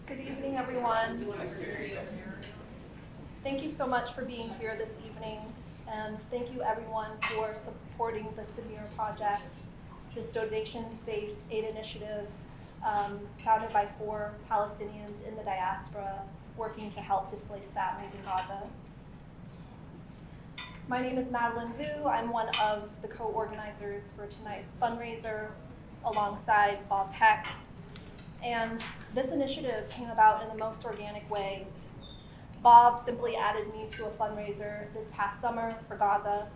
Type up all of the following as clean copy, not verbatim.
Good evening, everyone. Thank you so much for being here this evening, and thank you everyone for supporting the Samir Project, this donation-based aid initiative founded by 4 Palestinians in the diaspora working to help displaced families in Gaza. My name is Madeline Vu. I'm one of the co-organizers for tonight's fundraiser alongside Bob Peck. And this initiative came about in the most organic way. Bob simply added me to a fundraiser this past summer for Gaza.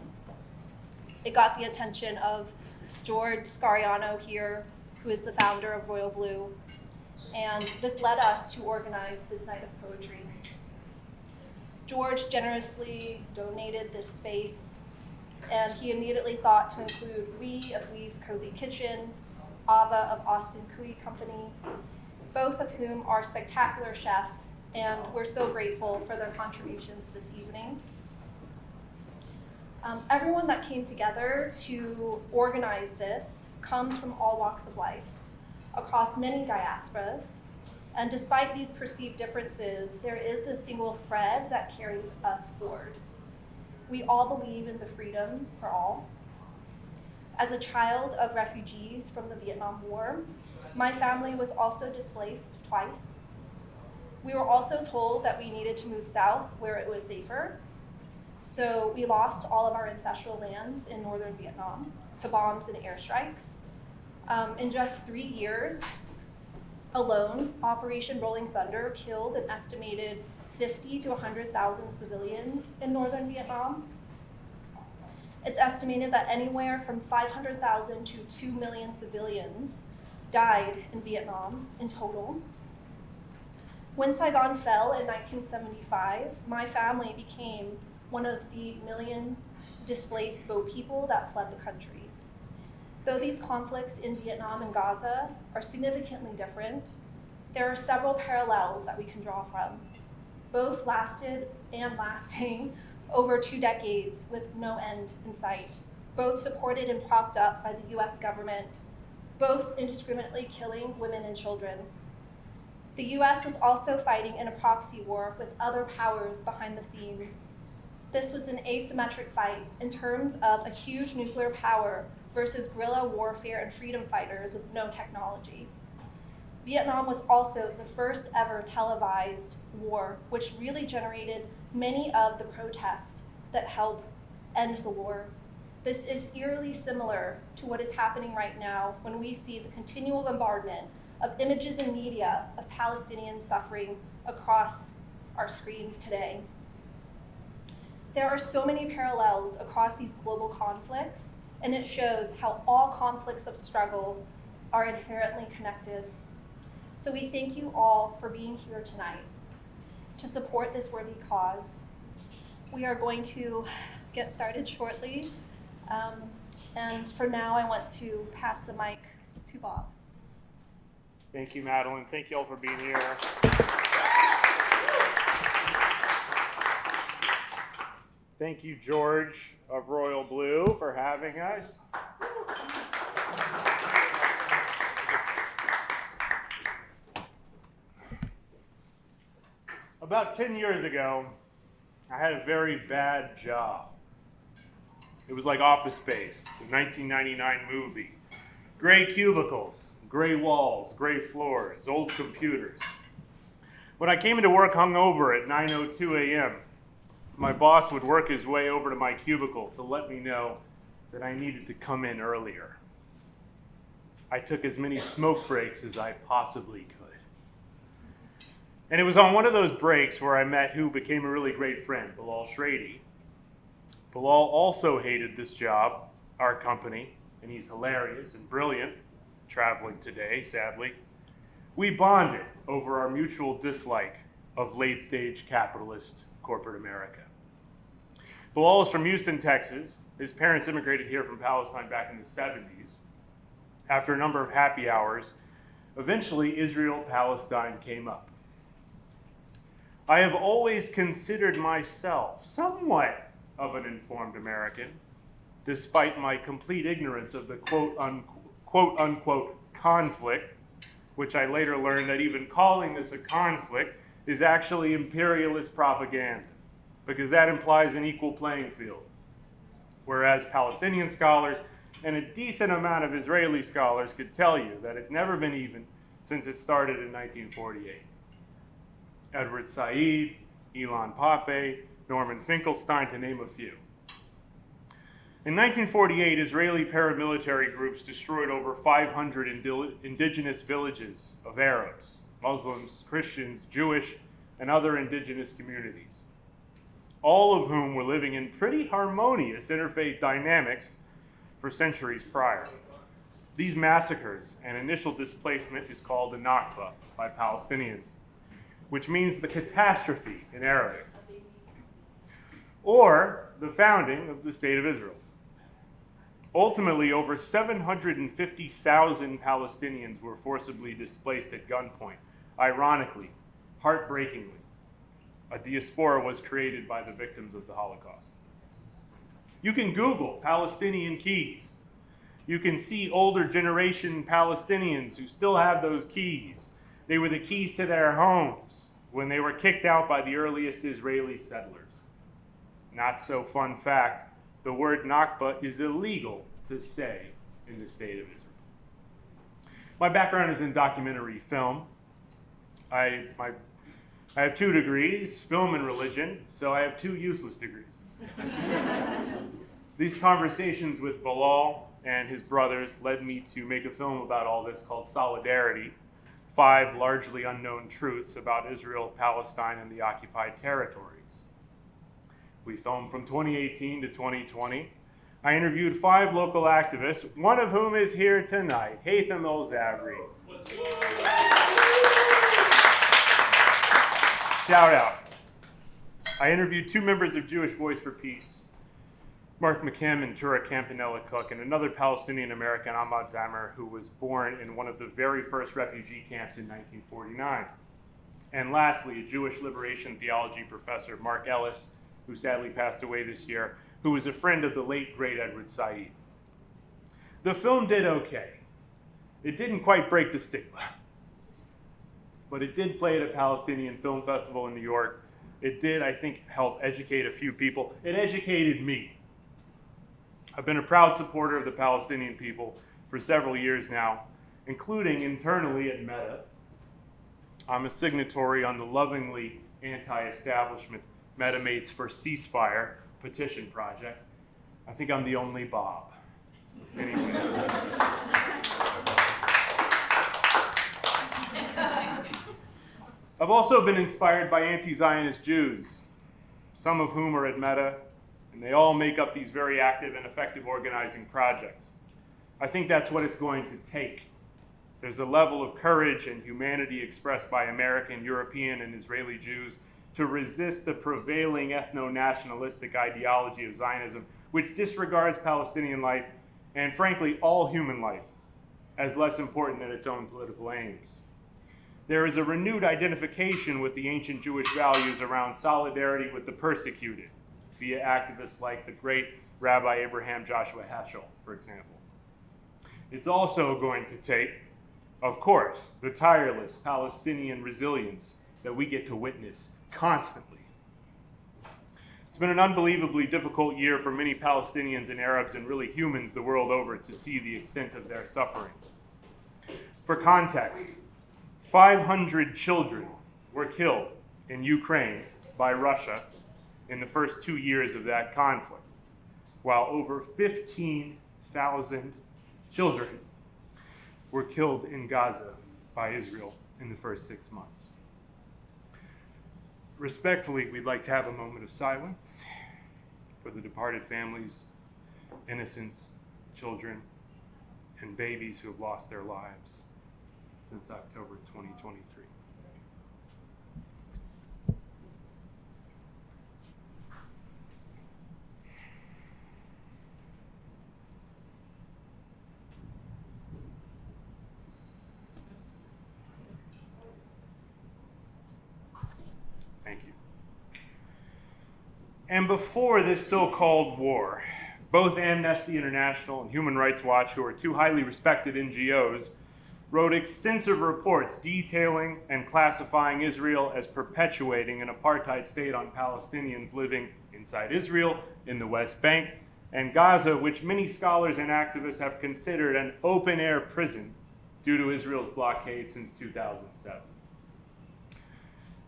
It got the attention of George Scariano here, who is the founder of Royal Blue. And this led us to organize this night of poetry. George generously donated this space, and he immediately thought to include We of We's Cozy Kitchen, Ava of Austin Kuih Company, both of whom are spectacular chefs, and we're so grateful for their contributions this evening. Everyone that came together to organize this comes from all walks of life, across many diasporas, and despite these perceived differences, there is this single thread that carries us forward. We all believe in the freedom for all. As a child of refugees from the Vietnam War, my family was also displaced twice. We were also told that we needed to move south where it was safer. So we lost all of our ancestral lands in northern Vietnam to bombs and airstrikes. In just 3 years alone, Operation Rolling Thunder killed an estimated 50 to 100,000 civilians in northern Vietnam. It's estimated that anywhere from 500,000 to 2 million civilians died in Vietnam in total. When Saigon fell in 1975, my family became one of the million displaced boat people that fled the country. Though these conflicts in Vietnam and Gaza are significantly different, there are several parallels that we can draw from. Both lasted and lasting over 2 decades with no end in sight, both supported and propped up by the US government, both indiscriminately killing women and children. The US was also fighting in a proxy war with other powers behind the scenes. This was an asymmetric fight in terms of a huge nuclear power versus guerrilla warfare and freedom fighters with no technology. Vietnam was also the first ever televised war, which really generated many of the protests that helped end the war. This is eerily similar to what is happening right now when we see the continual bombardment of images and media of Palestinians suffering across our screens today. There are so many parallels across these global conflicts, and it shows how all conflicts of struggle are inherently connected. So we thank you all for being here tonight to support this worthy cause. We are going to get started shortly, and for now I want to pass the mic to Bob. Thank you, Madeline. Thank you all for being here. Thank you, George of Royal Blue, for having us. About 10 years ago, I had a very bad job. It was like Office Space, the 1999 movie. Gray cubicles, gray walls, gray floors, old computers. When I came into work hungover at 9:02 a.m., my boss would work his way over to my cubicle to let me know that I needed to come in earlier. I took as many smoke breaks as I possibly could. And it was on one of those breaks where I met who became a really great friend, Bilal Shrady. Bilal also hated this job, our company, and he's hilarious and brilliant, traveling today, sadly. We bonded over our mutual dislike of late-stage capitalist corporate America. Bilal is from Houston, Texas. His parents immigrated here from Palestine back in the 70s. After a number of happy hours, eventually Israel-Palestine came up. I have always considered myself somewhat of an informed American, despite my complete ignorance of the quote-unquote conflict which I later learned that even calling this a conflict is actually imperialist propaganda, because that implies an equal playing field. Whereas Palestinian scholars and a decent amount of Israeli scholars could tell you that it's never been even since it started in 1948. Edward Said, Ilan Pappé, Norman Finkelstein, to name a few. In 1948, Israeli paramilitary groups destroyed over 500 indigenous villages of Arabs, Muslims, Christians, Jewish, and other indigenous communities, all of whom were living in pretty harmonious interfaith dynamics for centuries prior. These massacres and initial displacement is called the Nakba by Palestinians, which means the catastrophe in Arabic, or the founding of the State of Israel. Ultimately, over 750,000 Palestinians were forcibly displaced at gunpoint. Ironically, heartbreakingly, a diaspora was created by the victims of the Holocaust. You can Google Palestinian keys. You can see older generation Palestinians who still have those keys. They were the keys to their homes when they were kicked out by the earliest Israeli settlers. Not so fun fact, the word Nakba is illegal to say in the State of Israel. My background is in documentary film. I have 2 degrees, film and religion, so I have 2 useless degrees. These conversations with Bilal and his brothers led me to make a film about all this called Solidarity, 5 largely unknown truths about Israel, Palestine, and the occupied territories. We filmed from 2018 to 2020. I interviewed 5 local activists, one of whom is here tonight, Haytham El-Zabri. Shout out. I interviewed 2 members of Jewish Voice for Peace, Mark McKim and Tura Campanella Cook, and another Palestinian American, Ahmad Zamer, who was born in one of the very first refugee camps in 1949. And lastly, a Jewish liberation theology professor, Mark Ellis, who sadly passed away this year, who was a friend of the late, great Edward Said. The film did okay. It didn't quite break the stigma, but it did play at a Palestinian film festival in New York. It did, I think, help educate a few people. It educated me. I've been a proud supporter of the Palestinian people for several years now, including internally at Meta. I'm a signatory on the lovingly anti-establishment MetaMates for Ceasefire petition project. I think I'm the only Bob. Anyway. I've also been inspired by anti-Zionist Jews, some of whom are at Meta, and they all make up these very active and effective organizing projects. I think that's what it's going to take. There's a level of courage and humanity expressed by American, European, and Israeli Jews to resist the prevailing ethno-nationalistic ideology of Zionism, which disregards Palestinian life and, frankly, all human life as less important than its own political aims. There is a renewed identification with the ancient Jewish values around solidarity with the persecuted via activists like the great Rabbi Abraham Joshua Heschel, for example. It's also going to take, of course, the tireless Palestinian resilience that we get to witness constantly. It's been an unbelievably difficult year for many Palestinians and Arabs and really humans the world over to see the extent of their suffering. For context, 500 children were killed in Ukraine by Russia in the first 2 years of that conflict, while over 15,000 children were killed in Gaza by Israel in the first 6 months. Respectfully, we'd like to have a moment of silence for the departed families, innocents, children, and babies who have lost their lives since October 2023. Thank you. And before this so-called war, both Amnesty International and Human Rights Watch, who are 2 highly respected NGOs, wrote extensive reports detailing and classifying Israel as perpetuating an apartheid state on Palestinians living inside Israel, in the West Bank, and Gaza, which many scholars and activists have considered an open-air prison due to Israel's blockade since 2007.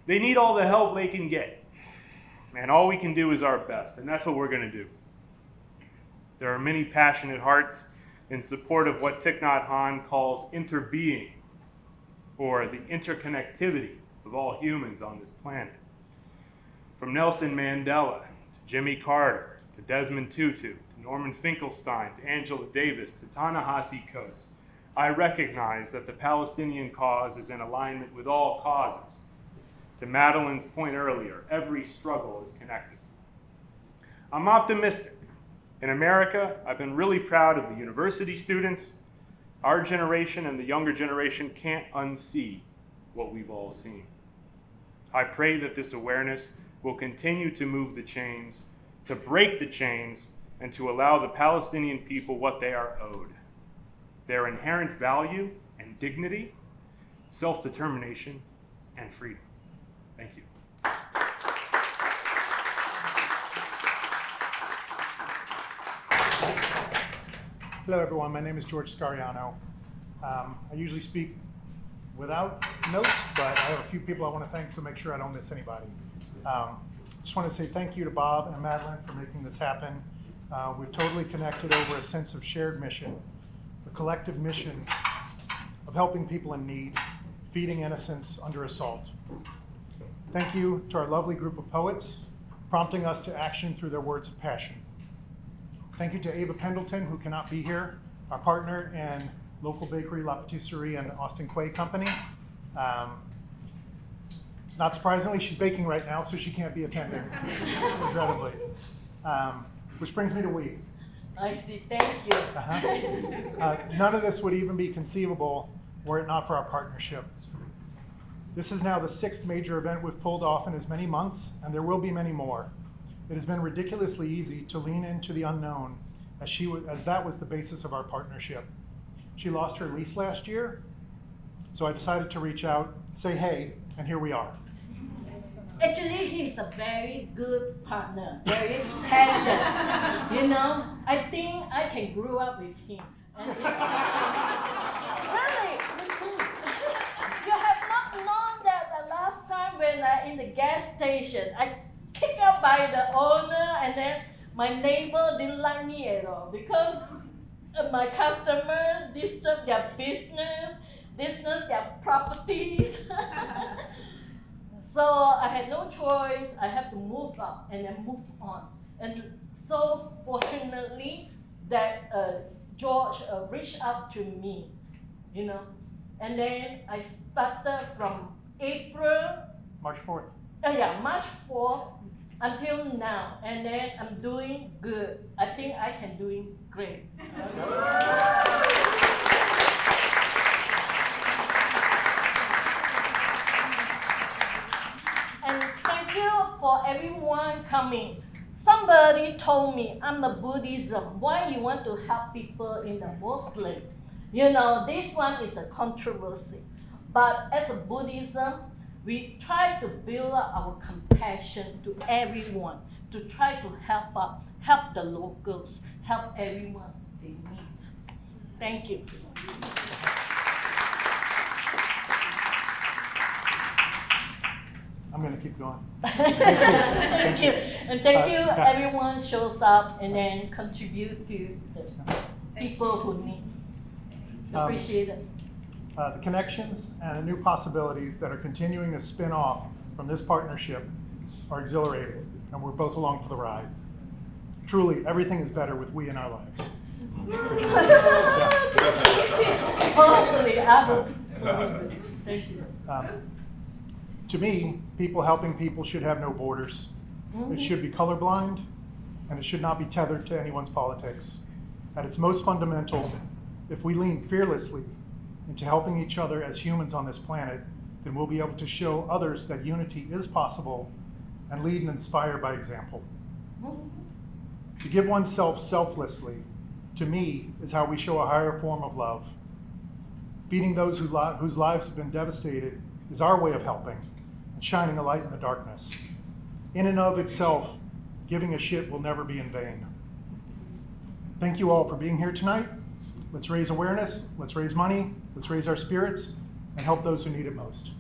They need all the help they can get, and all we can do is our best, and that's what we're going to do. There are many passionate hearts in support of what Thich Nhat Hanh calls interbeing, or the interconnectivity of all humans on this planet. From Nelson Mandela, to Jimmy Carter, to Desmond Tutu, to Norman Finkelstein, to Angela Davis, to Ta-Nehisi Coates, I recognize that the Palestinian cause is in alignment with all causes. To Madeline's point earlier, every struggle is connected. I'm optimistic. In America, I've been really proud of the university students. Our generation and the younger generation can't unsee what we've all seen. I pray that this awareness will continue to move the chains, to break the chains, and to allow the Palestinian people what they are owed: their inherent value and dignity, self-determination, and freedom. Thank you. Hello, everyone. My name is George Scariano. I usually speak without notes, but I have a few people I want to thank, so make sure I don't miss anybody. Just want to say thank you to Bob and Madeline for making this happen. We've totally connected over a sense of shared mission, the collective mission of helping people in need, feeding innocence under assault. Thank you to our lovely group of poets, prompting us to action through their words of passion. Thank you to Ava Pendleton, who cannot be here, our partner and local bakery, La Patisserie and Austin Kuih Company. Not surprisingly, she's baking right now, so she can't be attending, regrettably. Which brings me to we. I see, thank you. None of this would even be conceivable were it not for our partnership. This is now the 6th major event we've pulled off in as many months, and there will be many more. It has been ridiculously easy to lean into the unknown, as that was the basis of our partnership. She lost her lease last year, so I decided to reach out, say hey, and here we are. Actually, he's a very good partner, very passionate. You know, I think I can grow up with him. And really, me too. You have not known that the last time when I in the gas station, I kicked out by the owner, and then my neighbor didn't like me at all because my customer disturbed their business, their properties. So I had no choice. I have to move up and then move on. And so fortunately that George reached out to me, you know. And then I started from March 4th. March 4th until now. And then I'm doing good. I think I can doing great. And thank you for everyone coming. Somebody told me I'm a Buddhism. Why you want to help people in the Muslim? You know, this one is a controversy. But as a Buddhism, we try to build up our compassion to everyone, to try to help the locals, help everyone they need. Thank you. I'm going to keep going. Thank you. And thank you, everyone shows up and then contribute to the people who need. Appreciate it. The connections and the new possibilities that are continuing to spin off from this partnership are exhilarating, and we're both along for the ride. Truly, everything is better with we in our lives. Hopefully, I hope. Thank you. To me, people helping people should have no borders. It should be colorblind, and it should not be tethered to anyone's politics. At its most fundamental, if we lean fearlessly into helping each other as humans on this planet, then we'll be able to show others that unity is possible and lead and inspire by example. To give oneself selflessly, to me, is how we show a higher form of love. Feeding those whose lives have been devastated is our way of helping and shining a light in the darkness. In and of itself, giving a shit will never be in vain. Thank you all for being here tonight. Let's raise awareness, let's raise money, let's raise our spirits, and help those who need it most.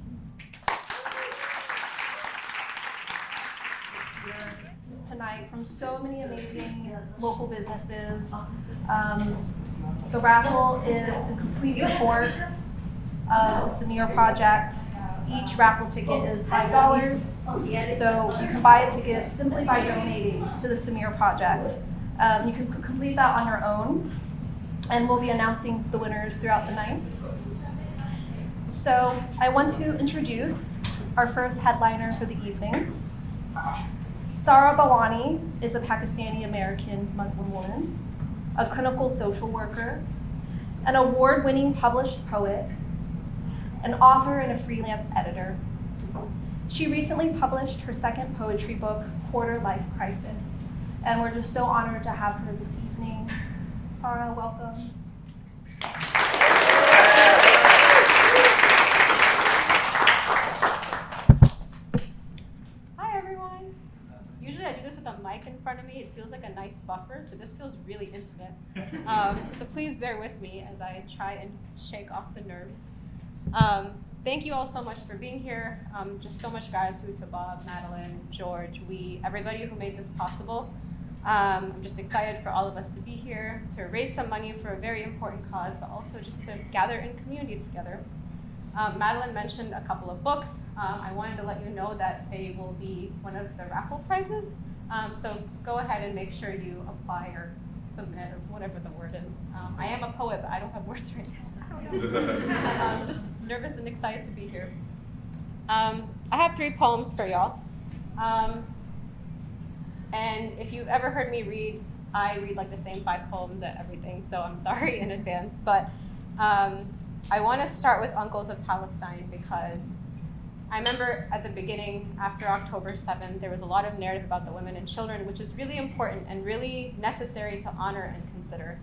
Tonight from so many amazing local businesses. The raffle is in complete support of the Samir Project. Each raffle ticket is $5, so you can buy a ticket simply by donating to the Samir Project. You can complete that on your own, and we'll be announcing the winners throughout the night. So I want to introduce our first headliner for the evening. Sara Bawany is a Pakistani-American Muslim woman, a clinical social worker, an award-winning published poet, an author and a freelance editor. She recently published her second poetry book, Quarter Life Crisis, and we're just so honored to have her this evening. Sara, welcome. Hi everyone. Usually I do this with a mic in front of me. It feels like a nice buffer, so this feels really intimate. So please bear with me as I try and shake off the nerves. Thank you all so much for being here. Just so much gratitude to Bob, Madeline, George, everybody who made this possible. I'm just excited for all of us to be here, to raise some money for a very important cause, but also just to gather in community together. Madeline mentioned a couple of books. I wanted to let you know that they will be one of the raffle prizes. So go ahead and make sure you apply or submit or whatever the word is. I am a poet, but I don't have words right now. I don't know. I'm just nervous and excited to be here. I have 3 poems for y'all. And if you've ever heard me read, I read like the same 5 poems at everything, so I'm sorry in advance. But I want to start with Uncles of Palestine because I remember at the beginning, after October 7th, there was a lot of narrative about the women and children, which is really important and really necessary to honor and consider.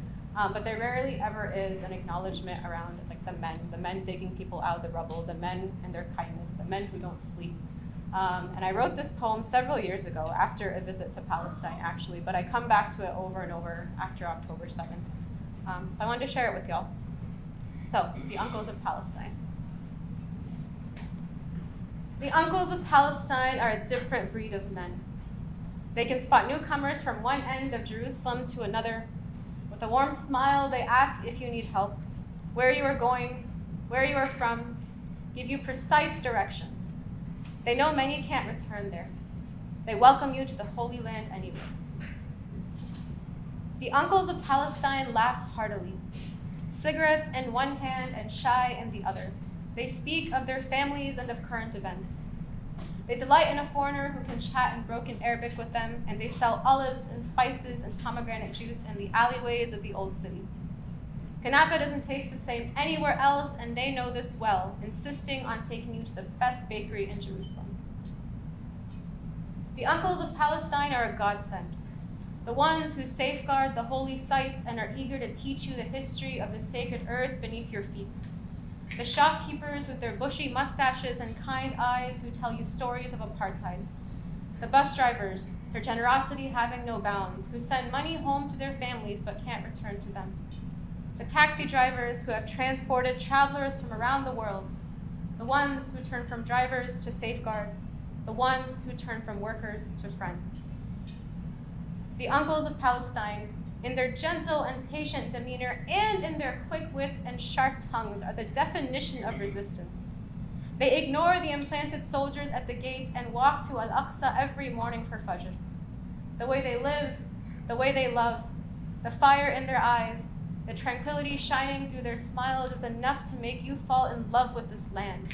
But there rarely ever is an acknowledgement around like the men digging people out of the rubble, the men and their kindness, the men who don't sleep. And I wrote this poem several years ago after a visit to Palestine, actually, but I come back to it over and over after October 7th. So I wanted to share it with y'all. So, the Uncles of Palestine. The Uncles of Palestine are a different breed of men. They can spot newcomers from one end of Jerusalem to another. With a warm smile, they ask if you need help, where you are going, where you are from, give you precise directions. They know many can't return there. They welcome you to the Holy Land anyway. The Uncles of Palestine laugh heartily, cigarettes in one hand and shy in the other. They speak of their families and of current events. They delight in a foreigner who can chat in broken Arabic with them, and they sell olives and spices and pomegranate juice in the alleyways of the old city. Kanafa doesn't taste the same anywhere else, and they know this well, insisting on taking you to the best bakery in Jerusalem. The Uncles of Palestine are a godsend, the ones who safeguard the holy sites and are eager to teach you the history of the sacred earth beneath your feet. The shopkeepers with their bushy mustaches and kind eyes who tell you stories of apartheid. The bus drivers, their generosity having no bounds, who send money home to their families but can't return to them. The taxi drivers who have transported travelers from around the world, the ones who turn from drivers to safeguards, the ones who turn from workers to friends. The Uncles of Palestine, in their gentle and patient demeanor and in their quick wits and sharp tongues, are the definition of resistance. They ignore the implanted soldiers at the gates and walk to Al-Aqsa every morning for Fajr. The way they live, the way they love, the fire in their eyes, the tranquility shining through their smiles is enough to make you fall in love with this land,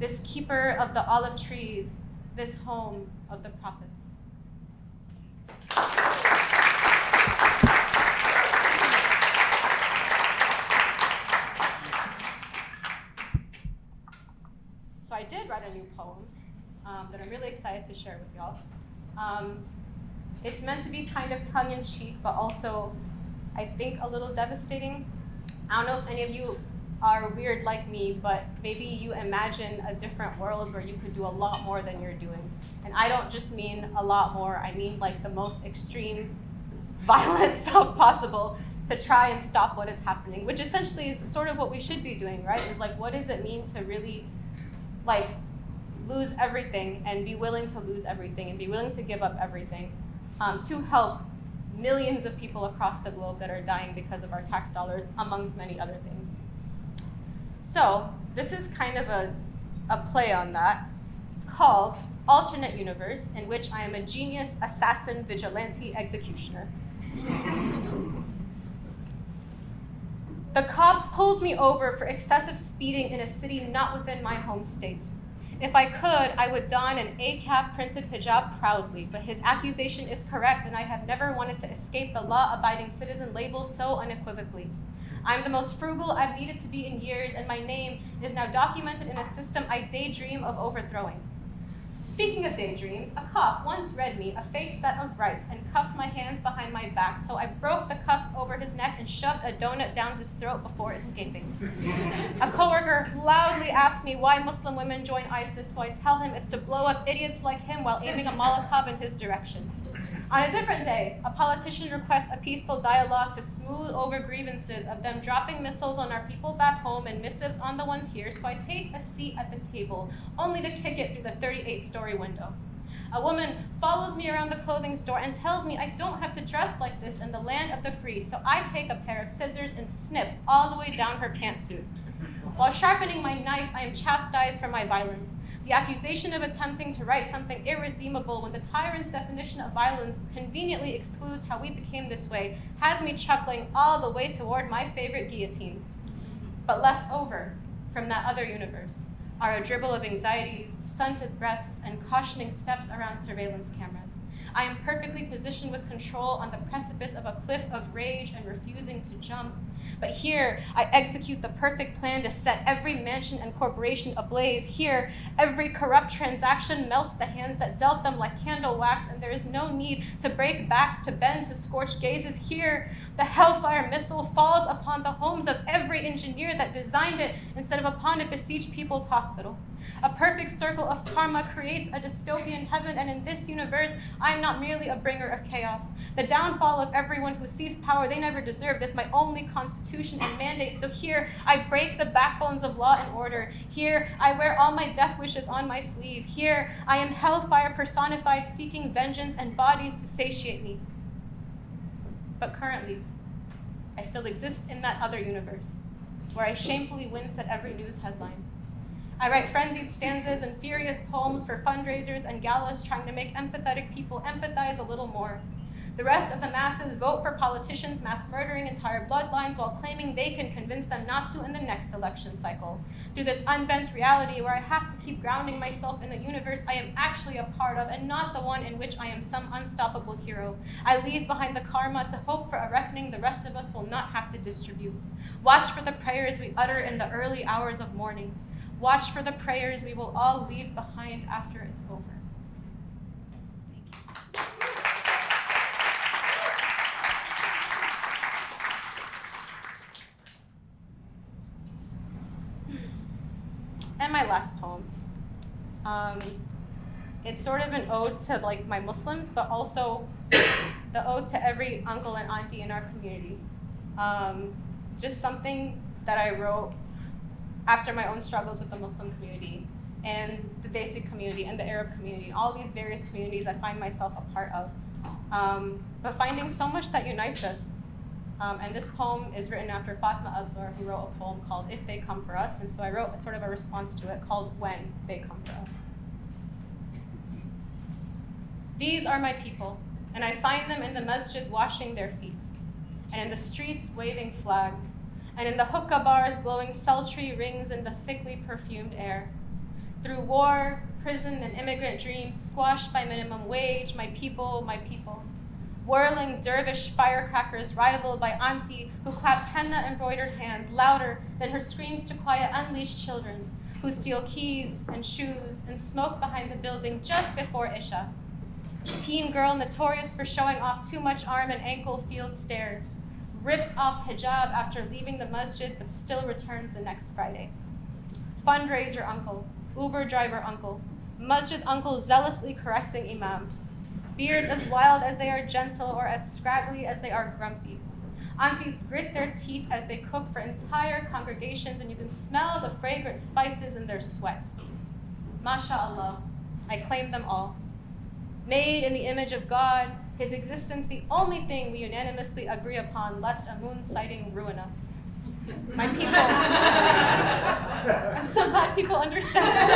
this keeper of the olive trees, this home of the prophets. So I did write a new poem that I'm really excited to share with y'all. It's meant to be kind of tongue-in-cheek, but also, I think, a little devastating. I don't know if any of you are weird like me, but maybe you imagine a different world where you could do a lot more than you're doing. And I don't just mean a lot more, I mean like the most extreme violence possible to try and stop what is happening, which essentially is sort of what we should be doing, right? Is like, what does it mean to really like lose everything and be willing to lose everything and be willing to give up everything to help millions of people across the globe that are dying because of our tax dollars, amongst many other things. So this is kind of a play on that. It's called Alternate Universe, in which I am a genius assassin vigilante executioner. The cop pulls me over for excessive speeding in a city not within my home state. If I could, I would don an ACAB printed hijab proudly, but his accusation is correct, and I have never wanted to escape the law-abiding citizen label so unequivocally. I'm the most frugal I've needed to be in years, and my name is now documented in a system I daydream of overthrowing. Speaking of daydreams, a cop once read me a fake set of rights and cuffed my hands behind my back, so I broke the cuffs over his neck and shoved a donut down his throat before escaping. A coworker loudly asked me why Muslim women join ISIS, so I tell him it's to blow up idiots like him while aiming a Molotov in his direction. On a different day, a politician requests a peaceful dialogue to smooth over grievances of them dropping missiles on our people back home and missives on the ones here, so I take a seat at the table, only to kick it through the 38-story window. A woman follows me around the clothing store and tells me I don't have to dress like this in the land of the free, so I take a pair of scissors and snip all the way down her pantsuit. While sharpening my knife, I am chastised for my violence. The accusation of attempting to write something irredeemable when the tyrant's definition of violence conveniently excludes how we became this way has me chuckling all the way toward my favorite guillotine. But left over from that other universe are a dribble of anxieties, stunted breaths, and cautioning steps around surveillance cameras. I am perfectly positioned with control on the precipice of a cliff of rage and refusing to jump. But here, I execute the perfect plan to set every mansion and corporation ablaze. Here, every corrupt transaction melts the hands that dealt them like candle wax, and there is no need to break backs, to bend, to scorch gazes. Here, the hellfire missile falls upon the homes of every engineer that designed it instead of upon a besieged people's hospital. A perfect circle of karma creates a dystopian heaven, and in this universe, I am not merely a bringer of chaos. The downfall of everyone who seized power they never deserved is my only constitution and mandate. So here, I break the backbones of law and order. Here, I wear all my death wishes on my sleeve. Here, I am hellfire personified, seeking vengeance and bodies to satiate me. But currently, I still exist in that other universe, where I shamefully wince at every news headline. I write frenzied stanzas and furious poems for fundraisers and galas trying to make empathetic people empathize a little more. The rest of the masses vote for politicians mass murdering entire bloodlines while claiming they can convince them not to in the next election cycle. Through this unbent reality where I have to keep grounding myself in the universe I am actually a part of and not the one in which I am some unstoppable hero, I leave behind the karma to hope for a reckoning the rest of us will not have to distribute. Watch for the prayers we utter in the early hours of morning. Watch for the prayers we will all leave behind after it's over. Thank you. And my last poem. It's sort of an ode to like my Muslims, but also the ode to every uncle and auntie in our community. Just something that I wrote after my own struggles with the Muslim community and the basic community and the Arab community, all these various communities I find myself a part of, but finding so much that unites us. And this poem is written after Fatma Asghar, who wrote a poem called If They Come For Us, and so I wrote sort of a response to it called When They Come For Us. These are my people, and I find them in the masjid washing their feet, and in the streets waving flags, and in the hookah bars blowing sultry rings in the thickly perfumed air. Through war, prison, and immigrant dreams squashed by minimum wage, my people, whirling dervish firecrackers rivaled by auntie who claps henna-embroidered hands louder than her screams to quiet unleashed children who steal keys and shoes and smoke behind the building just before Isha. Teen girl notorious for showing off too much arm and ankle field stairs, rips off hijab after leaving the masjid but still returns the next Friday. Fundraiser uncle, Uber driver uncle, masjid uncle zealously correcting imam. Beards as wild as they are gentle or as scraggly as they are grumpy. Aunties grit their teeth as they cook for entire congregations, and you can smell the fragrant spices in their sweat. MashaAllah, I claim them all. Made in the image of God, his existence the only thing we unanimously agree upon, lest a moon sighting ruin us. My people, I'm so glad people understand.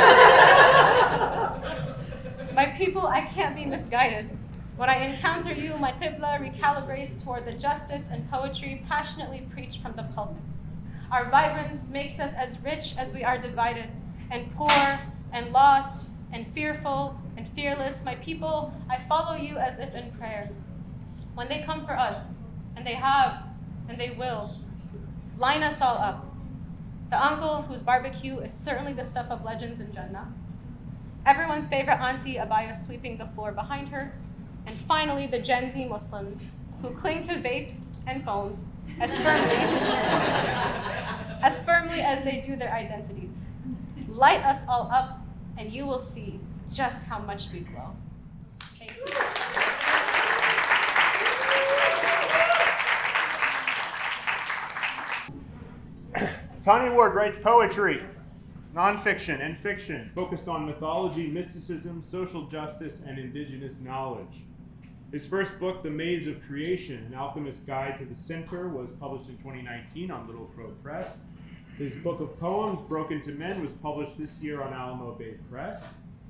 My people, I can't be misguided. When I encounter you, my qibla recalibrates toward the justice and poetry passionately preached from the pulpits. Our vibrance makes us as rich as we are divided, and poor, and lost, and fearful, and fearless. My people, I follow you as if in prayer. When they come for us, and they have, and they will, line us all up. The uncle whose barbecue is certainly the stuff of legends in Jannah. Everyone's favorite auntie, Abaya, sweeping the floor behind her. And finally, the Gen Z Muslims who cling to vapes and phones as firmly as they do their identities. Light us all up, and you will see just how much we glow. Thank you. Tane Ward writes poetry, nonfiction, and fiction focused on mythology, mysticism, social justice, and indigenous knowledge. His first book, The Maze of Creation, An Alchemist's Guide to the Center, was published in 2019 on Little Crow Press. His book of poems, Broken to Men, was published this year on Alamo Bay Press.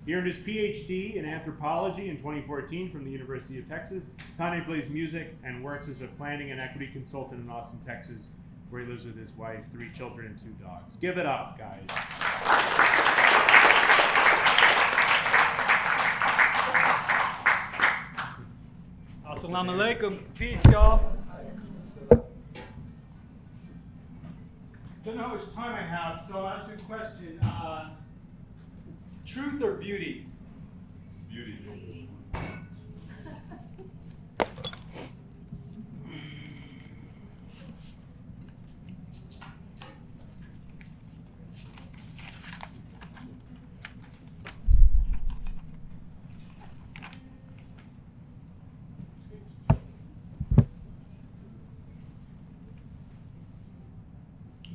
He earned his PhD in anthropology in 2014 from the University of Texas. Tane plays music and works as a planning and equity consultant in Austin, Texas, where he lives with his wife, 3 children, and 2 dogs. Give it up, guys. Assalamu alaikum. Peace, y'all. Don't know how much time I have, so I'll ask you a question. Truth or beauty? Beauty.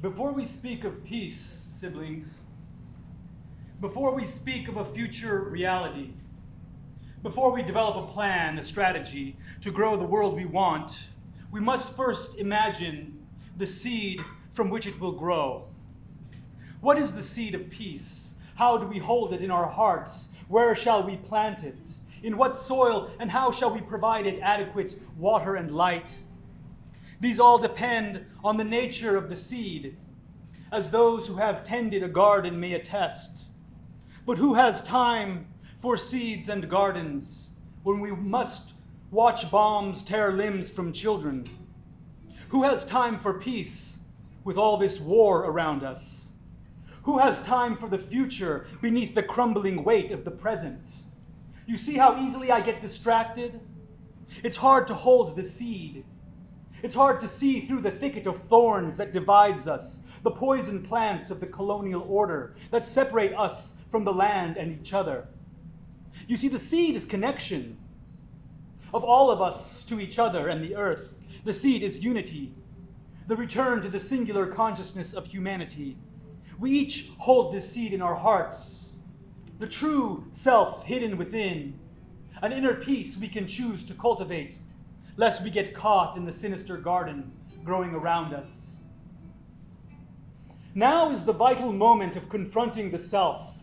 Before we speak of peace, siblings, before we speak of a future reality, before we develop a plan, a strategy to grow the world we want, we must first imagine the seed from which it will grow. What is the seed of peace? How do we hold it in our hearts? Where shall we plant it? In what soil, and how shall we provide it adequate water and light? These all depend on the nature of the seed, as those who have tended a garden may attest. But who has time for seeds and gardens when we must watch bombs tear limbs from children? Who has time for peace with all this war around us? Who has time for the future beneath the crumbling weight of the present? You see how easily I get distracted? It's hard to hold the seed. It's hard to see through the thicket of thorns that divides us, the poison plants of the colonial order that separate us from the land and each other. You see, the seed is connection of all of us to each other and the earth. The seed is unity, the return to the singular consciousness of humanity. We each hold this seed in our hearts, the true self hidden within, an inner peace we can choose to cultivate, lest we get caught in the sinister garden growing around us. Now is the vital moment of confronting the self,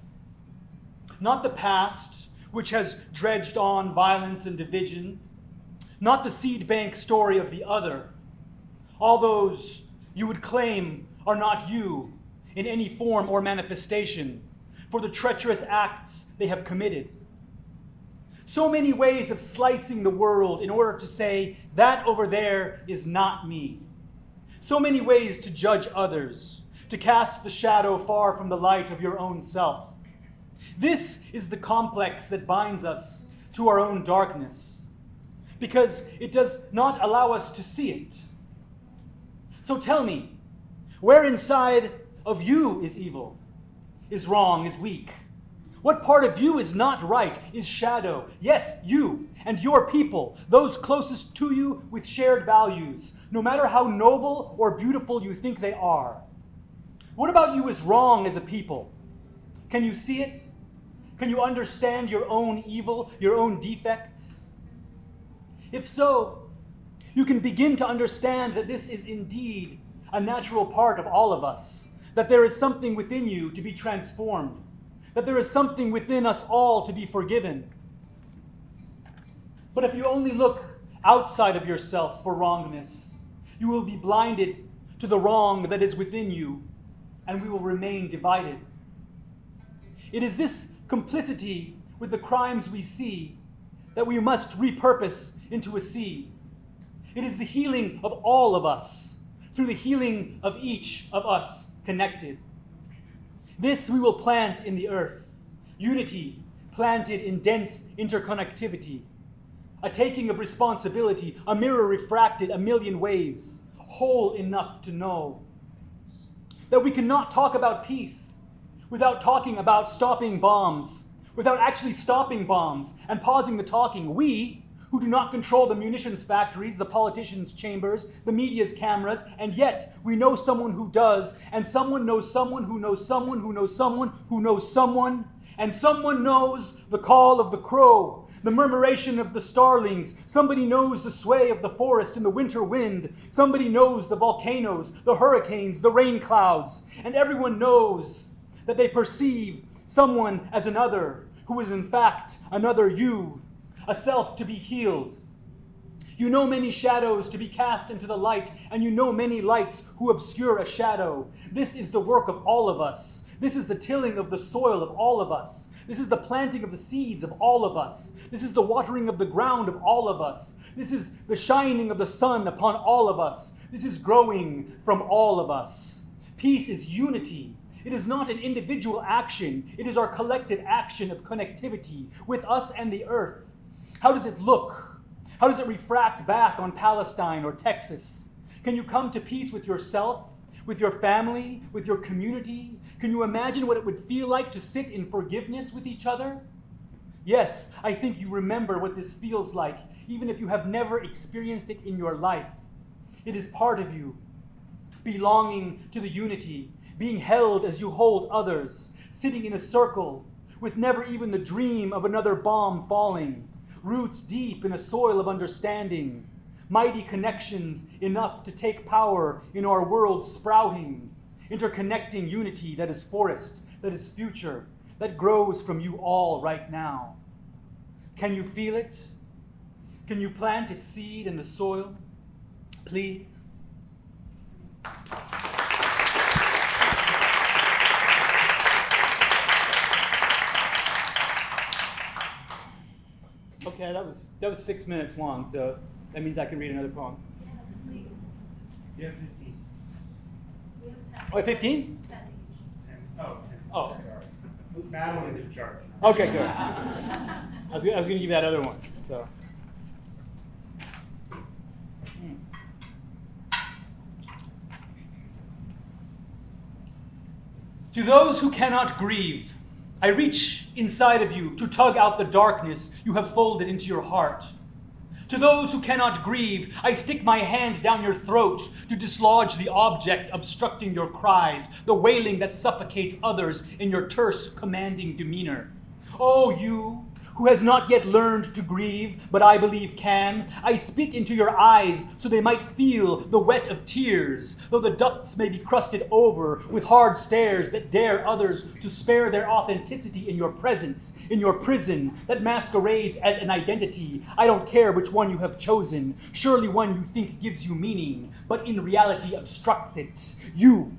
not the past, which has dredged on violence and division, not the seed bank story of the other, all those you would claim are not you in any form or manifestation for the treacherous acts they have committed. So many ways of slicing the world in order to say, that over there is not me. So many ways to judge others, to cast the shadow far from the light of your own self. This is the complex that binds us to our own darkness, because it does not allow us to see it. So tell me, where inside of you is evil, is wrong, is weak? What part of you is not right, is shadow? Yes, you and your people, those closest to you with shared values, no matter how noble or beautiful you think they are. What about you is wrong as a people? Can you see it? Can you understand your own evil, your own defects? If so, you can begin to understand that this is indeed a natural part of all of us, that there is something within you to be transformed, that there is something within us all to be forgiven. But if you only look outside of yourself for wrongness, you will be blinded to the wrong that is within you, and we will remain divided. It is this complicity with the crimes we see that we must repurpose into a seed. It is the healing of all of us, through the healing of each of us connected. This we will plant in the earth, unity planted in dense interconnectivity, a taking of responsibility, a mirror refracted a million ways, whole enough to know that we cannot talk about peace without talking about stopping bombs, without actually stopping bombs and pausing the talking. We, who do not control the munitions factories, the politicians' chambers, the media's cameras, and yet we know someone who does, and someone knows someone who knows someone who knows someone who knows someone, and someone knows the call of the crow, the murmuration of the starlings. Somebody knows the sway of the forest in the winter wind. Somebody knows the volcanoes, the hurricanes, the rain clouds, and everyone knows that they perceive someone as another, who is in fact another you, a self to be healed. You know many shadows to be cast into the light, and you know many lights who obscure a shadow. This is the work of all of us. This is the tilling of the soil of all of us. This is the planting of the seeds of all of us. This is the watering of the ground of all of us. This is the shining of the sun upon all of us. This is growing from all of us. Peace is unity. It is not an individual action. It is our collective action of connectivity with us and the earth. How does it look? How does it refract back on Palestine or Texas? Can you come to peace with yourself, with your family, with your community? Can you imagine what it would feel like to sit in forgiveness with each other? Yes, I think you remember what this feels like, even if you have never experienced it in your life. It is part of you, belonging to the unity, being held as you hold others, sitting in a circle with never even the dream of another bomb falling, roots deep in the soil of understanding, mighty connections enough to take power in our world sprouting, interconnecting unity that is forest, that is future, that grows from you all right now. Can you feel it? Can you plant its seed in the soil? Please. Okay, that was 6 minutes long, so that means I can read another poem. Yes, please. You have 15. We have 10. Oh, 15? 10 each. 10. Oh, 10. Oh. Sorry. Madeline is in charge. Okay, good. I was going to give you that other one. So. To those who cannot grieve, I reach inside of you to tug out the darkness you have folded into your heart. To those who cannot grieve, I stick my hand down your throat to dislodge the object obstructing your cries, the wailing that suffocates others in your terse, commanding demeanor. Oh, you who has not yet learned to grieve, but I believe can, I spit into your eyes so they might feel the wet of tears, though the ducts may be crusted over with hard stares that dare others to spare their authenticity in your presence, in your prison that masquerades as an identity. I don't care which one you have chosen, surely one you think gives you meaning, but in reality obstructs it. You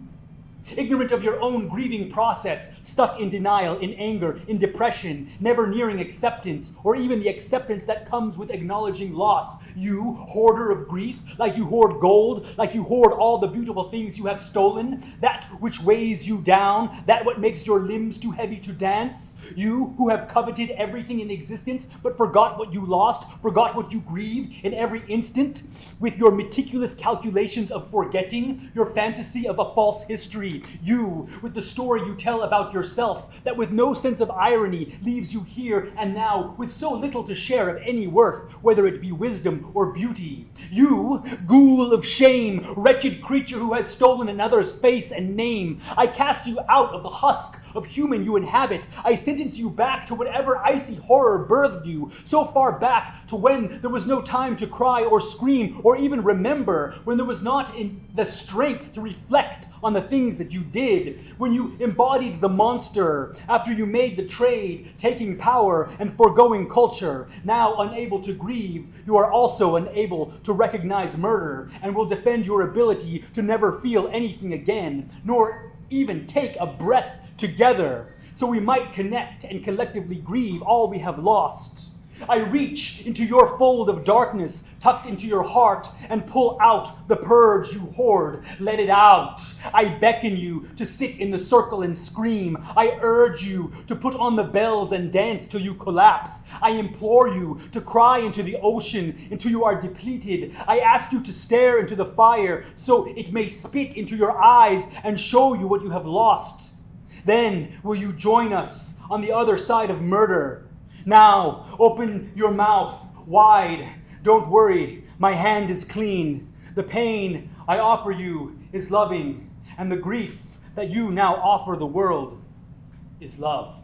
Ignorant of your own grieving process, stuck in denial, in anger, in depression, never nearing acceptance, or even the acceptance that comes with acknowledging loss. You, hoarder of grief, like you hoard gold, like you hoard all the beautiful things you have stolen, that which weighs you down, that what makes your limbs too heavy to dance. You, who have coveted everything in existence, but forgot what you lost, forgot what you grieve in every instant, with your meticulous calculations of forgetting, your fantasy of a false history. You, with the story you tell about yourself, that with no sense of irony leaves you here and now with so little to share of any worth, whether it be wisdom or beauty. You, ghoul of shame, wretched creature who has stolen another's face and name. I cast you out of the husk of human you inhabit. I sentence you back to whatever icy horror birthed you, so far back to when there was no time to cry or scream or even remember, when there was not in the strength to reflect on the things that you did, when you embodied the monster, after you made the trade, taking power and foregoing culture. Now unable to grieve, you are also unable to recognize murder, and will defend your ability to never feel anything again, nor even take a breath together, so we might connect and collectively grieve all we have lost. I reach into your fold of darkness, tucked into your heart, and pull out the purge you hoard. Let it out. I beckon you to sit in the circle and scream. I urge you to put on the bells and dance till you collapse. I implore you to cry into the ocean until you are depleted. I ask you to stare into the fire so it may spit into your eyes and show you what you have lost. Then will you join us on the other side of murder? Now, open your mouth wide. Don't worry, my hand is clean. The pain I offer you is loving, and the grief that you now offer the world is love.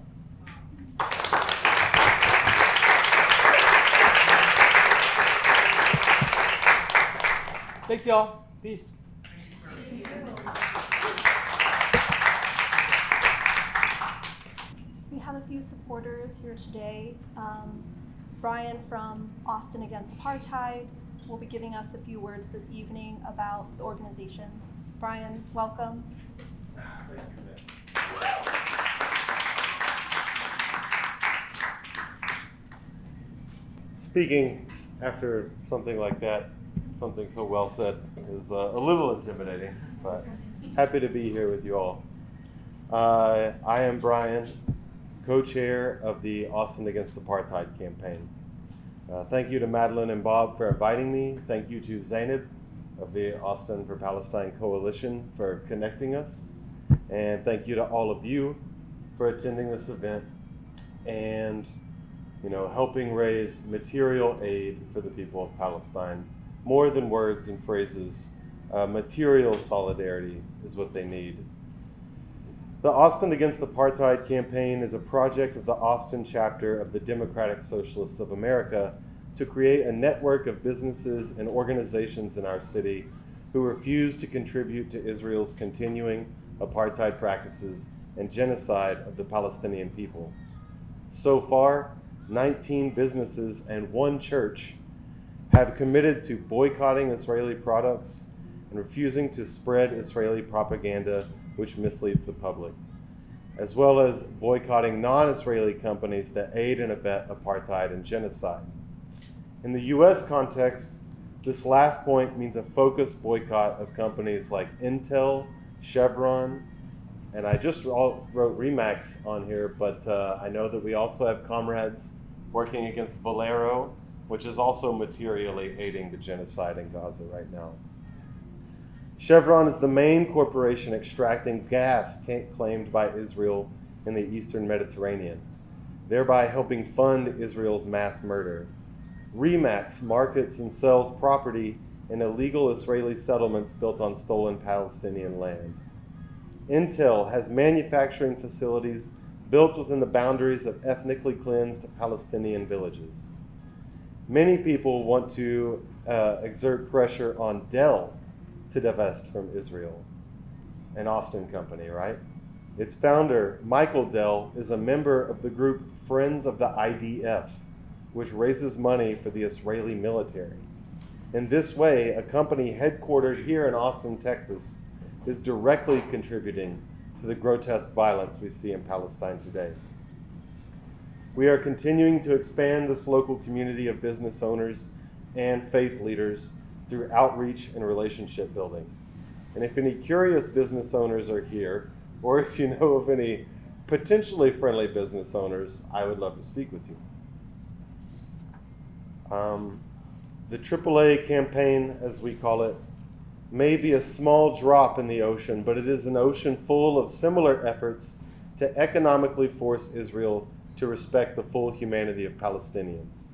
Thanks, y'all. Peace. We have a few supporters here today. Brian from Austin Against Apartheid will be giving us a few words this evening about the organization. Brian, welcome. Speaking after something like that, something so well said, is a little intimidating, but happy to be here with you all. I am Brian, co-chair of the Austin Against Apartheid campaign. Thank you to Madeline and Bob for inviting me. Thank you to Zainab of the Austin for Palestine Coalition for connecting us. And thank you to all of you for attending this event and helping raise material aid for the people of Palestine. More than words and phrases, material solidarity is what they need. The Austin Against Apartheid campaign is a project of the Austin chapter of the Democratic Socialists of America to create a network of businesses and organizations in our city who refuse to contribute to Israel's continuing apartheid practices and genocide of the Palestinian people. So far, 19 businesses and 1 church have committed to boycotting Israeli products and refusing to spread Israeli propaganda which misleads the public, as well as boycotting non-Israeli companies that aid and abet apartheid and genocide. In the US context, this last point means a focused boycott of companies like Intel, Chevron, and I just wrote Remax on here, but I know that we also have comrades working against Valero, which is also materially aiding the genocide in Gaza right now. Chevron is the main corporation extracting gas claimed by Israel in the Eastern Mediterranean, thereby helping fund Israel's mass murder. Remax markets and sells property in illegal Israeli settlements built on stolen Palestinian land. Intel has manufacturing facilities built within the boundaries of ethnically cleansed Palestinian villages. Many people want to exert pressure on Dell to divest from Israel, an Austin company, right? Its founder, Michael Dell, is a member of the group Friends of the IDF, which raises money for the Israeli military. In this way, a company headquartered here in Austin, Texas, is directly contributing to the grotesque violence we see in Palestine today. We are continuing to expand this local community of business owners and faith leaders through outreach and relationship building. And if any curious business owners are here, or if you know of any potentially friendly business owners, I would love to speak with you. The AAA campaign, as we call it, may be a small drop in the ocean, but it is an ocean full of similar efforts to economically force Israel to respect the full humanity of Palestinians.